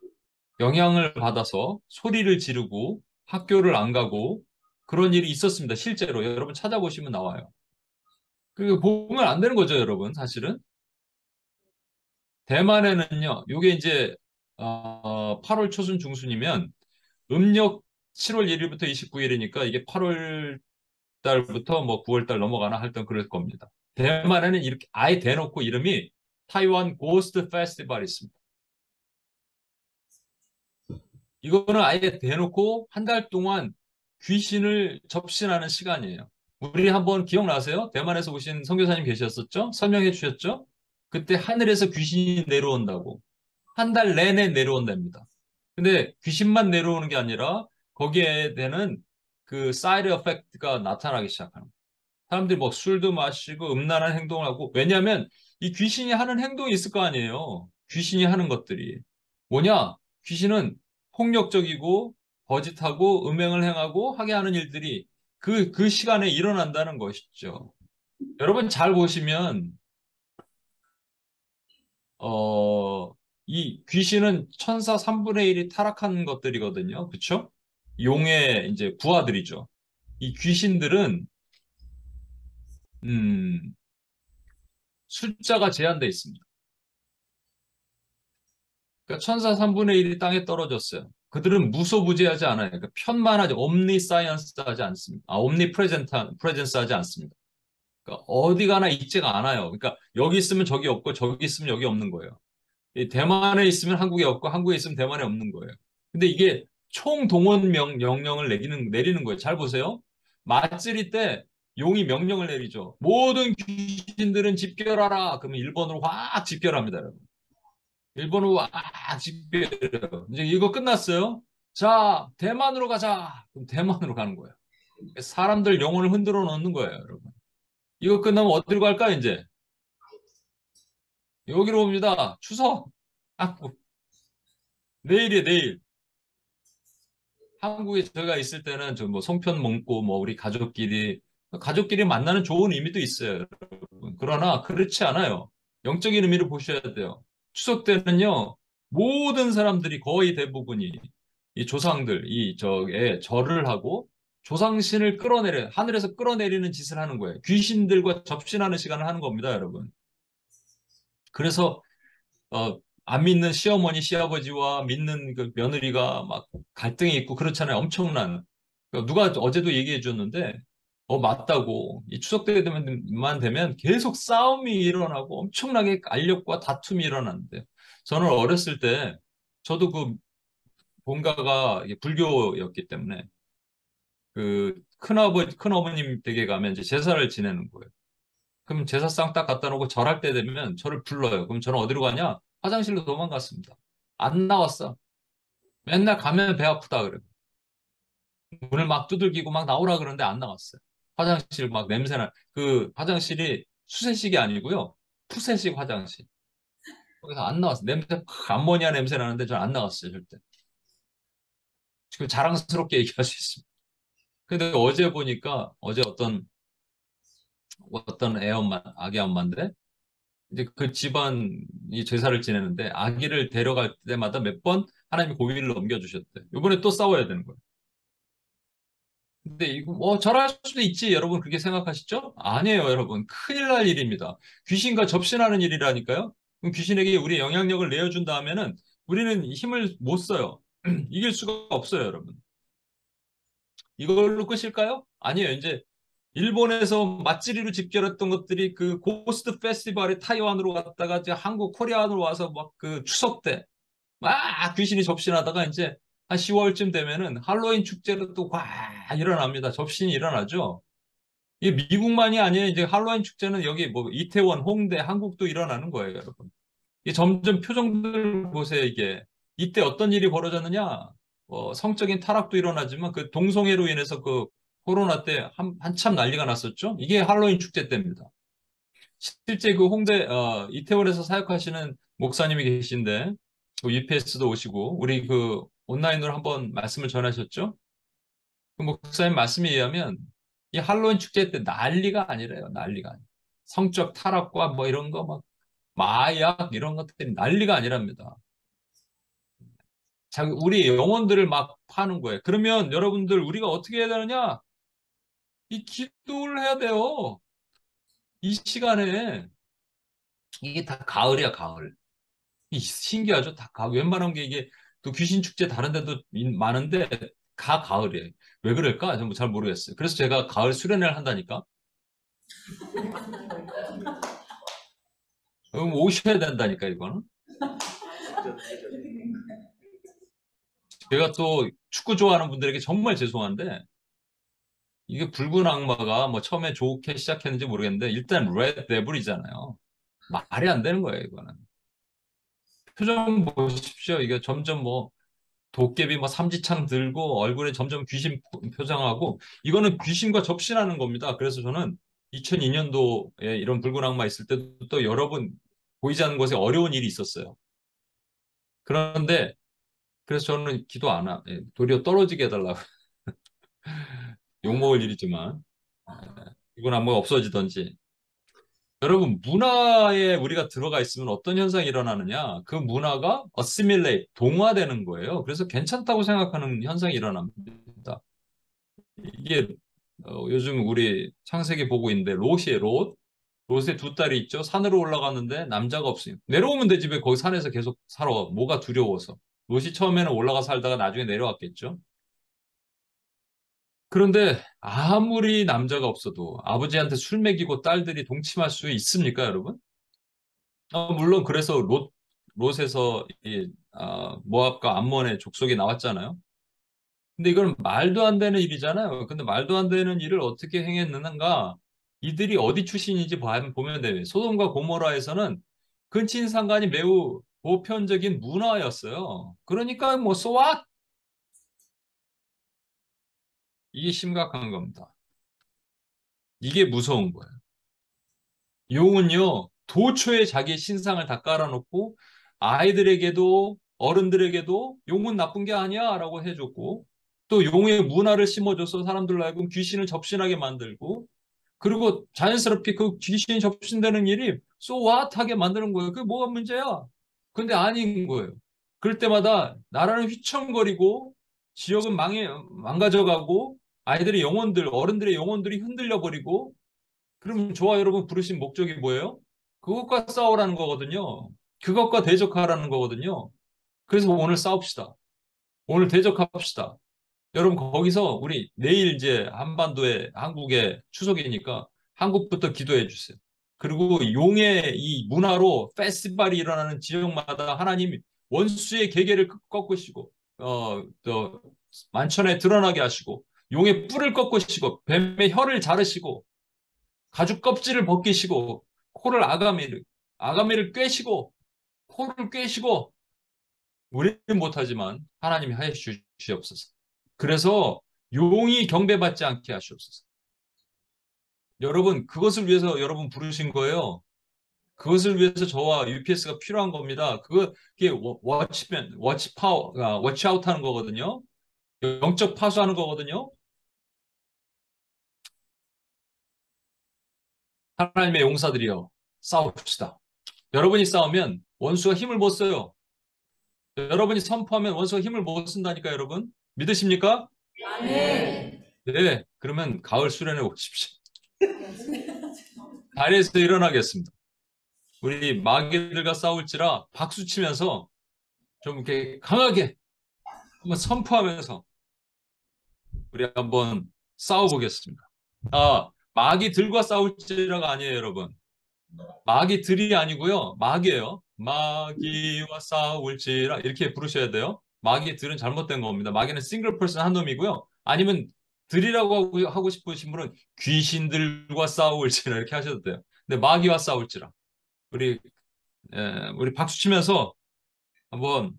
영향을 받아서 소리를 지르고 학교를 안 가고 그런 일이 있었습니다. 실제로 여러분 찾아보시면 나와요. 그리고 보면 안 되는 거죠, 여러분. 사실은 대만에는요. 요게 이제 8월 초순 중순이면 음력 7월 1일부터 29일이니까 이게 8월 달부터 뭐 9월 달 넘어가나 하여튼 그럴 겁니다. 대만에는 이렇게 아예 대놓고 이름이 타이완 고스트 페스티벌이 있습니다. 이거는 아예 대놓고 한 달 동안 귀신을 접신하는 시간이에요. 우리 한번 기억나세요? 대만에서 오신 선교사님 계셨었죠? 설명해 주셨죠? 그때 하늘에서 귀신이 내려온다고. 한 달 내내 내려온답니다. 근데 귀신만 내려오는 게 아니라 거기에 되는 그 사이드 에펙트가 나타나기 시작하는 거예요. 사람들이 뭐 술도 마시고 음란한 행동을 하고 왜냐하면 이 귀신이 하는 행동이 있을 거 아니에요. 귀신이 하는 것들이 뭐냐? 귀신은 폭력적이고 거짓하고 음행을 행하고 하게 하는 일들이 그 시간에 일어난다는 것이죠. 여러분 잘 보시면 어, 이 귀신은 천사 3분의 1이 타락한 것들이거든요. 그렇죠? 용의 이제 부하들이죠. 이 귀신들은 음, 숫자가 제한돼 있습니다. 그러니까 천사 3분의 1이 땅에 떨어졌어요. 그들은 무소부지하지 않아요. 그러니까 편만하지, 옴니사이언스 하지 않습니다. 프레젠스 하지 않습니다. 그러니까 어디 가나 있지가 않아요. 그러니까 여기 있으면 저기 없고 저기 있으면 여기 없는 거예요. 이 대만에 있으면 한국에 없고 한국에 있으면 대만에 없는 거예요. 근데 이게 총동원 명령을 내리는 거예요. 잘 보세요. 맞들이 때 용이 명령을 내리죠. 모든 귀신들은 집결하라. 그러면 일본으로 확 집결합니다, 여러분. 일본으로 와 집결해요. 이제 이거 끝났어요. 자, 대만으로 가자. 그럼 대만으로 가는 거예요. 사람들 영혼을 흔들어 놓는 거예요, 여러분. 이거 끝나면 어디로 갈까, 이제? 여기로 옵니다. 추석. 한국. 내일이에요, 내일. 한국에 제가 있을 때는 저 뭐 송편 먹고 뭐 우리 가족끼리 만나는 좋은 의미도 있어요, 여러분. 그러나 그렇지 않아요. 영적인 의미를 보셔야 돼요. 추석 때는요, 모든 사람들이 거의 대부분이 이 조상들, 이 저에 절을 하고 조상신을 끌어내려, 하늘에서 끌어내리는 짓을 하는 거예요. 귀신들과 접신하는 시간을 하는 겁니다, 여러분. 그래서 안 믿는 시어머니, 시아버지와 믿는 그 며느리가 막 갈등이 있고 그렇잖아요. 엄청난. 누가 어제도 얘기해 줬는데, 맞다고. 이 추석 때만 되면 계속 싸움이 일어나고 엄청나게 알력과 다툼이 일어나는데, 저는 어렸을 때, 저도 그 본가가 이게 불교였기 때문에, 그 큰어머님 댁에 가면 이제 제사를 지내는 거예요. 그럼 제사상 딱 갖다 놓고 절할 때 되면 저를 불러요. 그럼 저는 어디로 가냐? 화장실로 도망갔습니다. 안 나왔어. 맨날 가면 배 아프다 그래. 문을 막 두들기고 막 나오라 그러는데 안 나왔어요. 화장실 막 냄새나. 그 화장실이 수세식이 아니고요. 푸세식 화장실. 거기서 안 나왔어요. 냄새 팍 암모니아 냄새 나는데 저는 안 나갔어요, 절대. 지금 자랑스럽게 얘기할 수 있습니다. 근데 어제 보니까 어제 어떤 애 엄마, 아기 엄마인데 이제 그 집안이 제사를 지내는데 아기를 데려갈 때마다 몇 번 하나님이 고비를 넘겨주셨대. 이번에 또 싸워야 되는 거예요. 근데 이거 절할 수도 있지 여러분 그렇게 생각하시죠? 아니에요 여러분 큰일 날 일입니다. 귀신과 접신하는 일이라니까요. 그럼 귀신에게 우리 영향력을 내어준 다음에는 우리는 힘을 못 써요. 이길 수가 없어요 여러분. 이걸로 끝일까요? 아니에요. 이제 일본에서 맛지리로 집결했던 것들이 그 고스트 페스티벌에 타이완으로 갔다가 이제 한국 코리안으로 와서 막 그 추석 때 막 귀신이 접신하다가 이제 한 10월쯤 되면은 할로윈 축제로 또 꽉 일어납니다. 접신이 일어나죠. 이게 미국만이 아니에요. 이제 할로윈 축제는 여기 뭐 이태원, 홍대, 한국도 일어나는 거예요, 여러분. 이게 점점 표정들 보세요, 이게. 이때 어떤 일이 벌어졌느냐? 성적인 타락도 일어나지만 그 동성애로 인해서 그 코로나 때 한참 난리가 났었죠. 이게 할로윈 축제 때입니다. 실제 그 홍대, 이태원에서 사역하시는 목사님이 계신데, UPS도 오시고, 우리 그 온라인으로 한번 말씀을 전하셨죠? 그 목사님 말씀에 의하면, 이 할로윈 축제 때 난리가 아니래요, 난리가 아니에요. 성적 타락과 뭐 이런 거 막, 마약 이런 것들이 난리가 아니랍니다. 우리 영혼들을 막 파는 거예요. 그러면 여러분들 우리가 어떻게 해야 되느냐? 이 기도를 해야 돼요. 이 시간에. 이게 다 가을이야, 가을. 신기하죠? 다 웬만한 게 이게 또 귀신 축제 다른 데도 많은데 다 가을이에요. 왜 그럴까? 저는 잘 모르겠어요. 그래서 제가 가을 수련회를 한다니까. 그럼 오셔야 된다니까, 이거는. 제가 또 축구 좋아하는 분들에게 정말 죄송한데 이게 붉은 악마가 뭐 처음에 좋게 시작했는지 모르겠는데 일단 레드 데블이잖아요. 말이 안 되는 거예요, 이거는. 표정 보십시오. 이게 점점 뭐 도깨비 뭐 삼지창 들고 얼굴에 점점 귀신 표정하고 이거는 귀신과 접신하는 겁니다. 그래서 저는 2002년도에 이런 붉은 악마 있을 때도 또 여러 분 보이지 않는 곳에 어려운 일이 있었어요. 그런데 그래서 저는 기도 안 하, 도리어 떨어지게 해달라고 욕먹을 일이지만 붉은 악마가 없어지든지 여러분 문화에 우리가 들어가 있으면 어떤 현상이 일어나느냐 그 문화가 assimilate 동화되는 거예요. 그래서 괜찮다고 생각하는 현상이 일어납니다. 이게 요즘 우리 창세기 보고 있는데 롯이에요, 롯. 롯의 두 딸이 있죠. 산으로 올라갔는데 남자가 없어요. 내려오면 돼 집에 거기 산에서 계속 살아. 뭐가 두려워서. 롯이 처음에는 올라가 살다가 나중에 내려왔겠죠. 그런데 아무리 남자가 없어도 아버지한테 술 먹이고 딸들이 동침할 수 있습니까, 여러분? 물론 그래서 롯에서 모압과 암몬의 족속이 나왔잖아요. 근데 이건 말도 안 되는 일이잖아요. 근데 말도 안 되는 일을 어떻게 행했는가? 이들이 어디 출신인지 보면 돼요. 소돔과 고모라에서는 근친 상간이 매우 보편적인 문화였어요. 그러니까 뭐 so what? 이게 심각한 겁니다. 이게 무서운 거예요. 용은요, 도초에 자기 신상을 다 깔아놓고 아이들에게도 어른들에게도 용은 나쁜 게 아니야 라고 해줬고 또 용의 문화를 심어줘서 사람들로 하여금 귀신을 접신하게 만들고 그리고 자연스럽게 그 귀신이 접신되는 일이 so what 하게 만드는 거예요. 그게 뭐가 문제야? 근데 아닌 거예요. 그럴 때마다 나라는 휘청거리고 지역은 망가져가고 아이들의 영혼들, 어른들의 영혼들이 흔들려 버리고, 그럼 저와 여러분 부르신 목적이 뭐예요? 그것과 싸우라는 거거든요. 그것과 대적하라는 거거든요. 그래서 오늘 싸웁시다. 오늘 대적합시다. 여러분 거기서 우리 내일 이제 한반도에 한국에 추석이니까 한국부터 기도해 주세요. 그리고 용의 이 문화로 페스티벌이 일어나는 지역마다 하나님 원수의 계계를 꺾으시고 또 만천에 드러나게 하시고 용의 뿔을 꺾으시고 뱀의 혀를 자르시고 가죽 껍질을 벗기시고 코를 아가미를 꿰시고 코를 꿰시고 우리는 못하지만 하나님이 하여 주시옵소서. 그래서 용이 경배받지 않게 하시옵소서. 여러분 그것을 위해서 여러분 부르신 거예요. 그것을 위해서 저와 UPS가 필요한 겁니다. 그게 워치맨, 워치파워, 워치아웃 하는 거거든요. 영적 파수하는 거거든요. 하나님의 용사들이여 싸웁시다. 여러분이 싸우면 원수가 힘을 못 써요. 여러분이 선포하면 원수가 힘을 못 쓴다니까 여러분. 믿으십니까? 네. 네. 그러면 가을 수련회 오십시오. 자리에서 일어나겠습니다. 우리 마귀들과 싸울지라 박수 치면서 좀 이렇게 강하게 한번 선포하면서 우리 한번 싸워보겠습니다. 마귀들과 싸울지라가 아니에요, 여러분. 마귀들이 아니고요. 마귀예요. 마귀와 싸울지라 이렇게 부르셔야 돼요. 마귀들은 잘못된 겁니다. 마귀는 싱글 퍼슨 한 놈이고요. 아니면 들이라고 하고 싶으신 분은 귀신들과 싸울지라 이렇게 하셔도 돼요. 근데 마귀와 싸울지라. 우리 박수 치면서 한번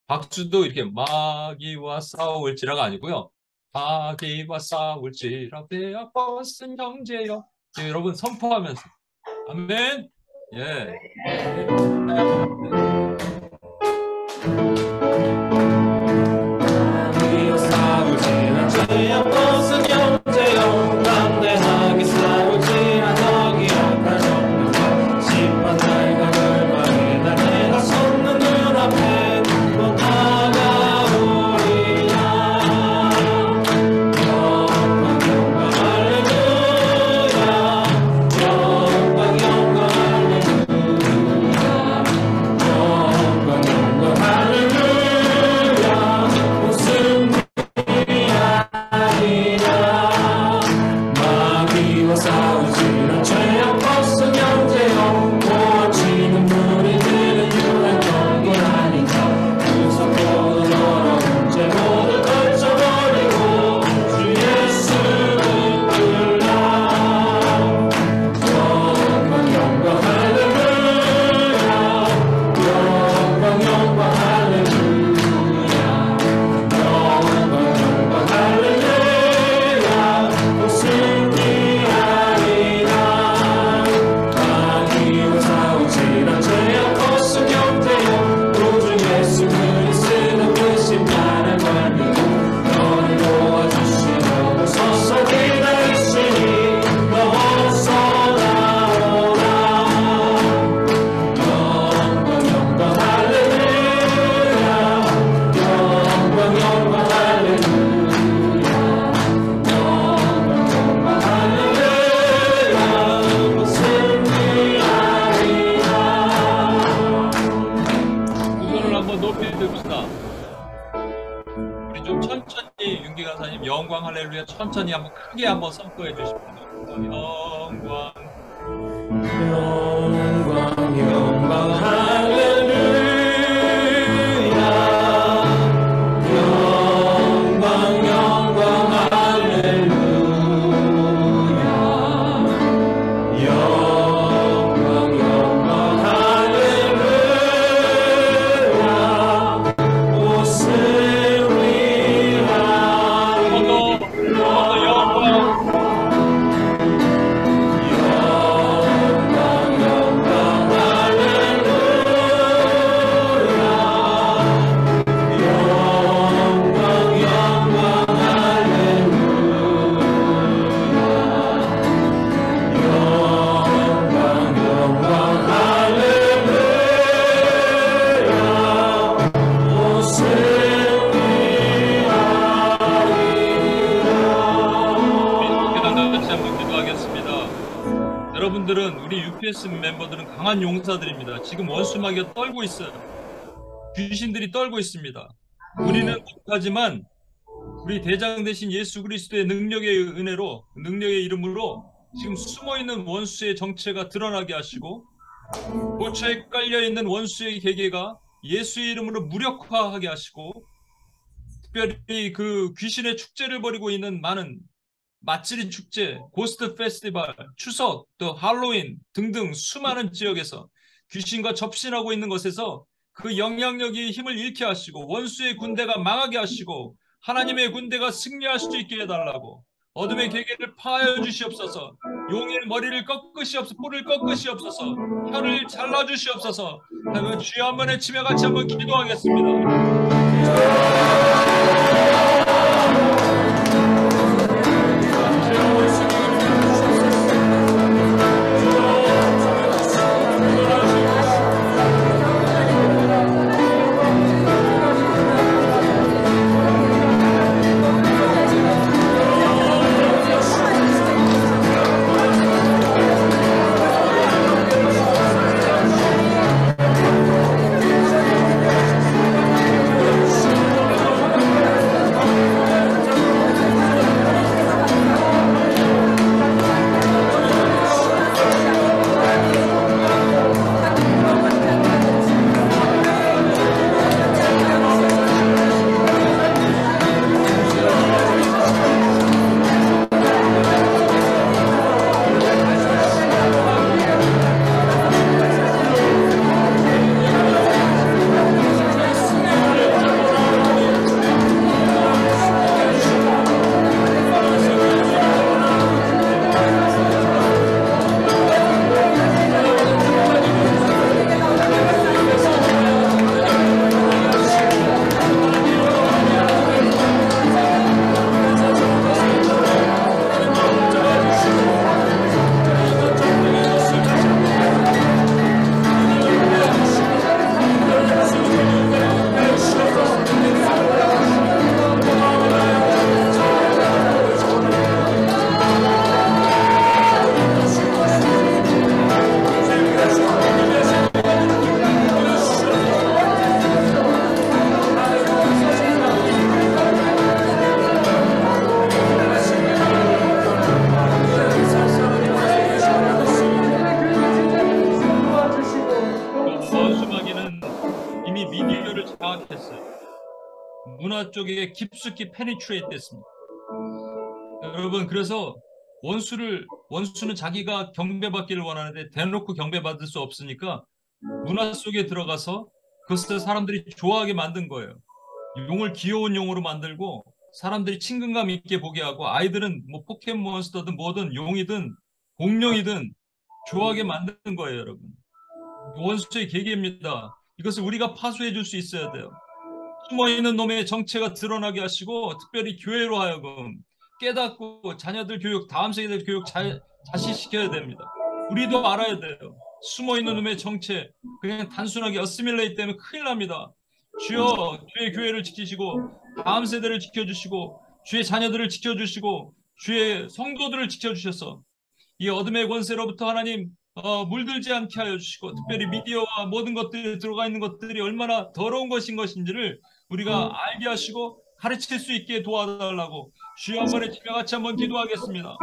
박수도 이렇게 마귀와 싸울지라가 아니고요. 마귀와 싸울지라 빼앗은 형제여. 여러분 선포하면서 아멘. 예. 마귀와 싸울지라 죄악벗은 형제여 담대하게 싸울지라 너기 악한 정령과 심판할 각을 바위다 내가 섰는 눈앞에 또 다가오리라 영광 영광 할렐루야 영광 영광 할렐루야 영광 영광 할렐루야 무슨 마귀와 싸우지라 죄악 벗은 형제여 모아치는 무리들은 유행던 건 아닌가 무섭고도 더러운 죄 모두 걸쳐버리고 주 예수를 끌라 영광 영광 할렐루야 영광 영광 할렐루야 영광 영광 할렐루야 승리하리라 마귀와 싸우지라 죄악 벗은 형제여 구주 예수 그리스도 그 심판을 걸리고 너를 도와주시려고 서서 기다리시니 너 어서 나오라 영광 영광 할렐루야 영광 영광 할렐루야 영광 할렐루야 승리하리라 손을 한번 높이 듭시다. 우리 좀 천천히 윤기 간사님 영광 할렐루야 천천히 한번 크게 한번 선포해 주십시오. 영광 영광 영광 할렐루야 영광 영광 할렐루야 영광 영광 할렐루야 오 승리하리라 영광 영광 UPS 멤버들은 강한 용사들입니다. 지금 원수마귀가 떨고 있어요. 귀신들이 떨고 있습니다. 우리는 못하지만 우리 대장 되신 예수 그리스도의 능력의 은혜로, 능력의 이름으로 지금 숨어있는 원수의 정체가 드러나게 하시고 고초에 깔려있는 원수의 계계가 예수의 이름으로 무력화하게 하시고, 특별히 그 귀신의 축제를 벌이고 있는 많은 맛지린 축제, 고스트 페스티벌, 추석, 또 할로윈 등등 수많은 지역에서 귀신과 접신하고 있는 것에서 그 영향력이 힘을 잃게 하시고 원수의 군대가 망하게 하시고 하나님의 군대가 승리할 수 있게 해달라고, 어둠의 계계를 파하여 주시옵소서. 용의 머리를 꺾으시옵소서. 뿔을 꺾으시옵소서. 혀를 잘라주시옵소서. 하여간 주여 한 번에 치며 같이 한번 기도하겠습니다. 미디어를 장악했어요. 문화 쪽에 깊숙이 페니트레이트 됐습니다. 여러분, 그래서 원수는 자기가 경배받기를 원하는데 대놓고 경배받을 수 없으니까 문화 속에 들어가서 그것을 사람들이 좋아하게 만든 거예요. 용을 귀여운 용으로 만들고 사람들이 친근감 있게 보게 하고, 아이들은 뭐 포켓몬스터든 뭐든 용이든 공룡이든 좋아하게 만드는 거예요. 여러분, 원수의 계계입니다. 이것을 우리가 파수해 줄 수 있어야 돼요. 숨어있는 놈의 정체가 드러나게 하시고, 특별히 교회로 하여금 깨닫고 자녀들 교육, 다음 세대들 교육 자시시켜야 됩니다. 우리도 알아야 돼요. 숨어있는 놈의 정체, 그냥 단순하게 어시밀레이트 때문에 큰일 납니다. 주여, 주의 교회를 지키시고 다음 세대를 지켜주시고 주의 자녀들을 지켜주시고 주의 성도들을 지켜주셔서 이 어둠의 권세로부터 하나님 물들지 않게 하여 주시고, 특별히 미디어와 모든 것들이 들어가 있는 것들이 얼마나 더러운 것인지를 우리가 알게 하시고 가르칠 수 있게 도와달라고 주여 한 번에 집에 같이 한번 기도하겠습니다.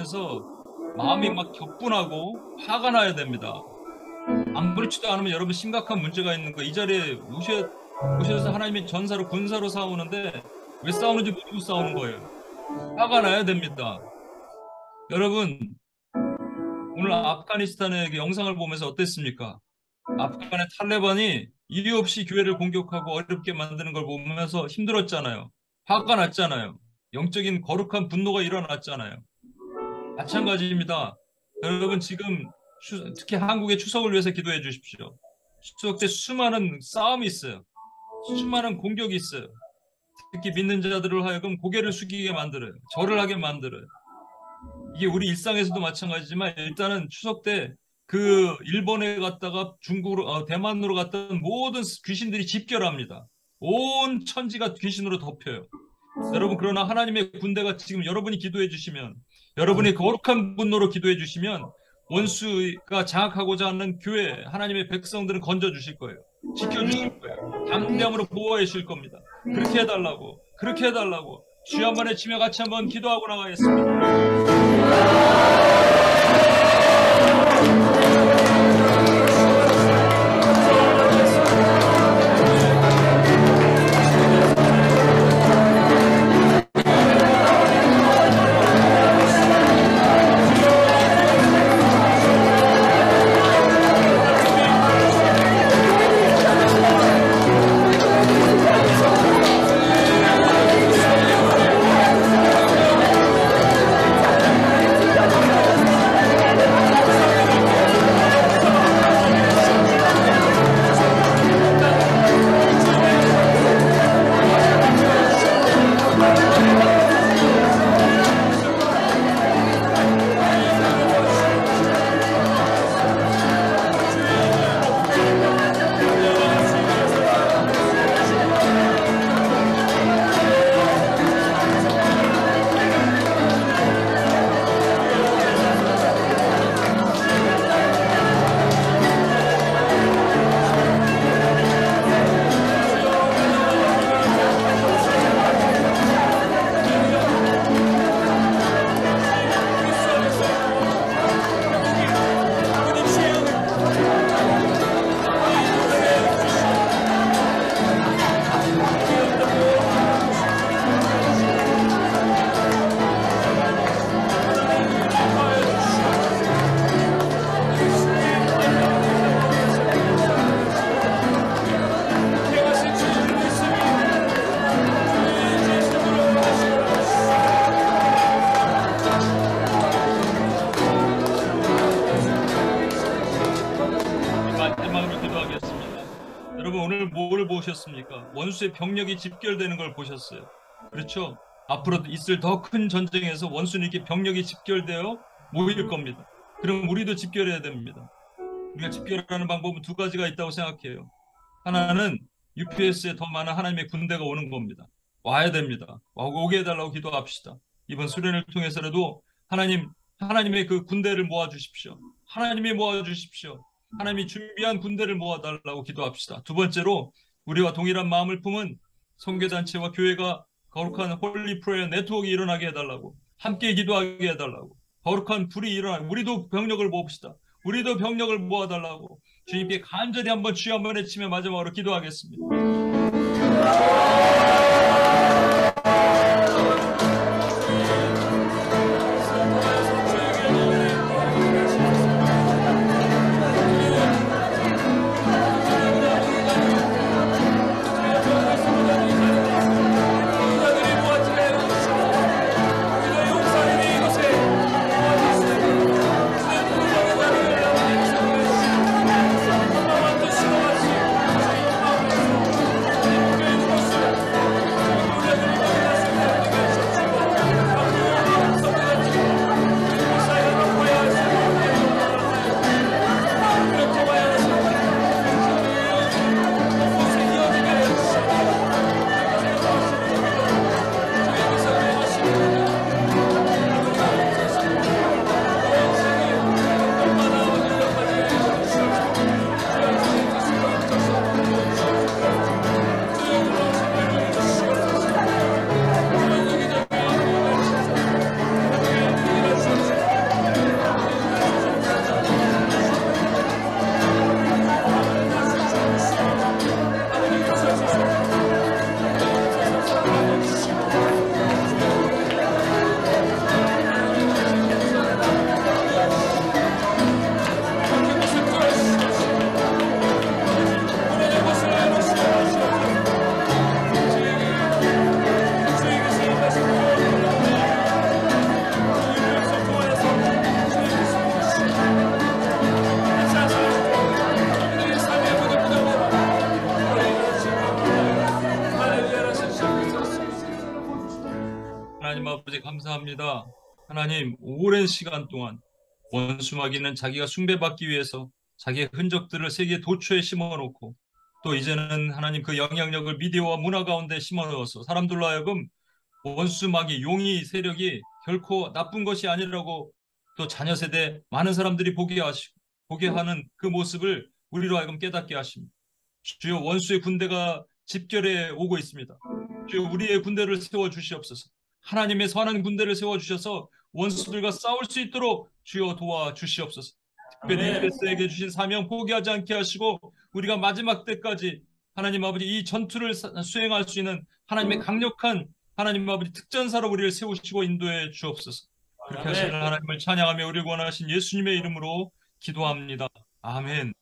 보면서 마음이 막 격분하고 화가 나야 됩니다. 아무렇지도 않으면 여러분 심각한 문제가 있는 거. 이 자리에 오셔서 하나님의 전사로 군사로 싸우는데 왜 싸우는지 모르고 싸우는 거예요. 화가 나야 됩니다. 여러분 오늘 아프가니스탄의 그 영상을 보면서 어땠습니까? 아프간의 탈레반이 이유 없이 교회를 공격하고 어렵게 만드는 걸 보면서 힘들었잖아요. 화가 났잖아요. 영적인 거룩한 분노가 일어났잖아요. 마찬가지입니다. 여러분 지금 특히 한국의 추석을 위해서 기도해 주십시오. 추석 때 수많은 싸움이 있어요. 수많은 공격이 있어요. 특히 믿는 자들을 하여금 고개를 숙이게 만들어요. 절을 하게 만들어요. 이게 우리 일상에서도 마찬가지지만 일단은 추석 때 그 일본에 갔다가 중국으로 대만으로 갔던 모든 귀신들이 집결합니다. 온 천지가 귀신으로 덮여요. 여러분 그러나 하나님의 군대가 지금 여러분이 기도해 주시면 여러분이 거룩한 분노로 기도해 주시면 원수가 장악하고자 하는 교회 하나님의 백성들은 건져 주실 거예요. 지켜 주실 거예요. 담대함으로 보호해 주실 겁니다. 그렇게 해달라고 그렇게 해달라고 주여 한번 외치며 같이 한번 기도하고 나가겠습니다. 뭘 보셨습니까? 원수의 병력이 집결되는 걸 보셨어요. 그렇죠? 앞으로 있을 더 큰 전쟁에서 원수는 이렇게 병력이 집결되어 모일 겁니다. 그럼 우리도 집결해야 됩니다. 우리가 집결하는 방법은 두 가지가 있다고 생각해요. 하나는 UPS에 더 많은 하나님의 군대가 오는 겁니다. 와야 됩니다. 오게 해달라고 기도합시다. 이번 수련을 통해서라도 하나님의 그 군대를 모아주십시오. 하나님이 모아주십시오. 하나님이 준비한 군대를 모아달라고 기도합시다. 두 번째로 우리와 동일한 마음을 품은 선교단체와 교회가 거룩한 홀리 프레이어 네트워크가 일어나게 해달라고, 함께 기도하게 해달라고, 거룩한 불이 일어나게, 우리도 병력을 모읍시다. 우리도 병력을 모아달라고 주님께 간절히 한번 주여 한번 외치며 마지막으로 기도하겠습니다. 아버지 감사합니다. 하나님, 오랜 시간 동안 원수 마귀는 자기가 숭배받기 위해서 자기의 흔적들을 세계 도처에 심어놓고 또 이제는 하나님 그 영향력을 미디어와 문화 가운데 심어넣어서 사람들로 하여금 원수 마귀 용의 세력이 결코 나쁜 것이 아니라고 또 자녀 세대 많은 사람들이 보게 하는 그 모습을 우리로 하여금 깨닫게 하십니다. 주여 원수의 군대가 집결해 오고 있습니다. 주여 우리의 군대를 세워 주시옵소서. 하나님의 선한 군대를 세워 주셔서 원수들과 싸울 수 있도록 주여 도와 주시옵소서. 특별히 아멘. 이베스에게 주신 사명 포기하지 않게 하시고 우리가 마지막 때까지 하나님 아버지 이 전투를 수행할 수 있는 하나님의 강력한 하나님 아버지 특전사로 우리를 세우시고 인도해 주옵소서. 그렇게 하시는 하나님을 찬양하며 우리를 원하신 예수님의 이름으로 기도합니다. 아멘.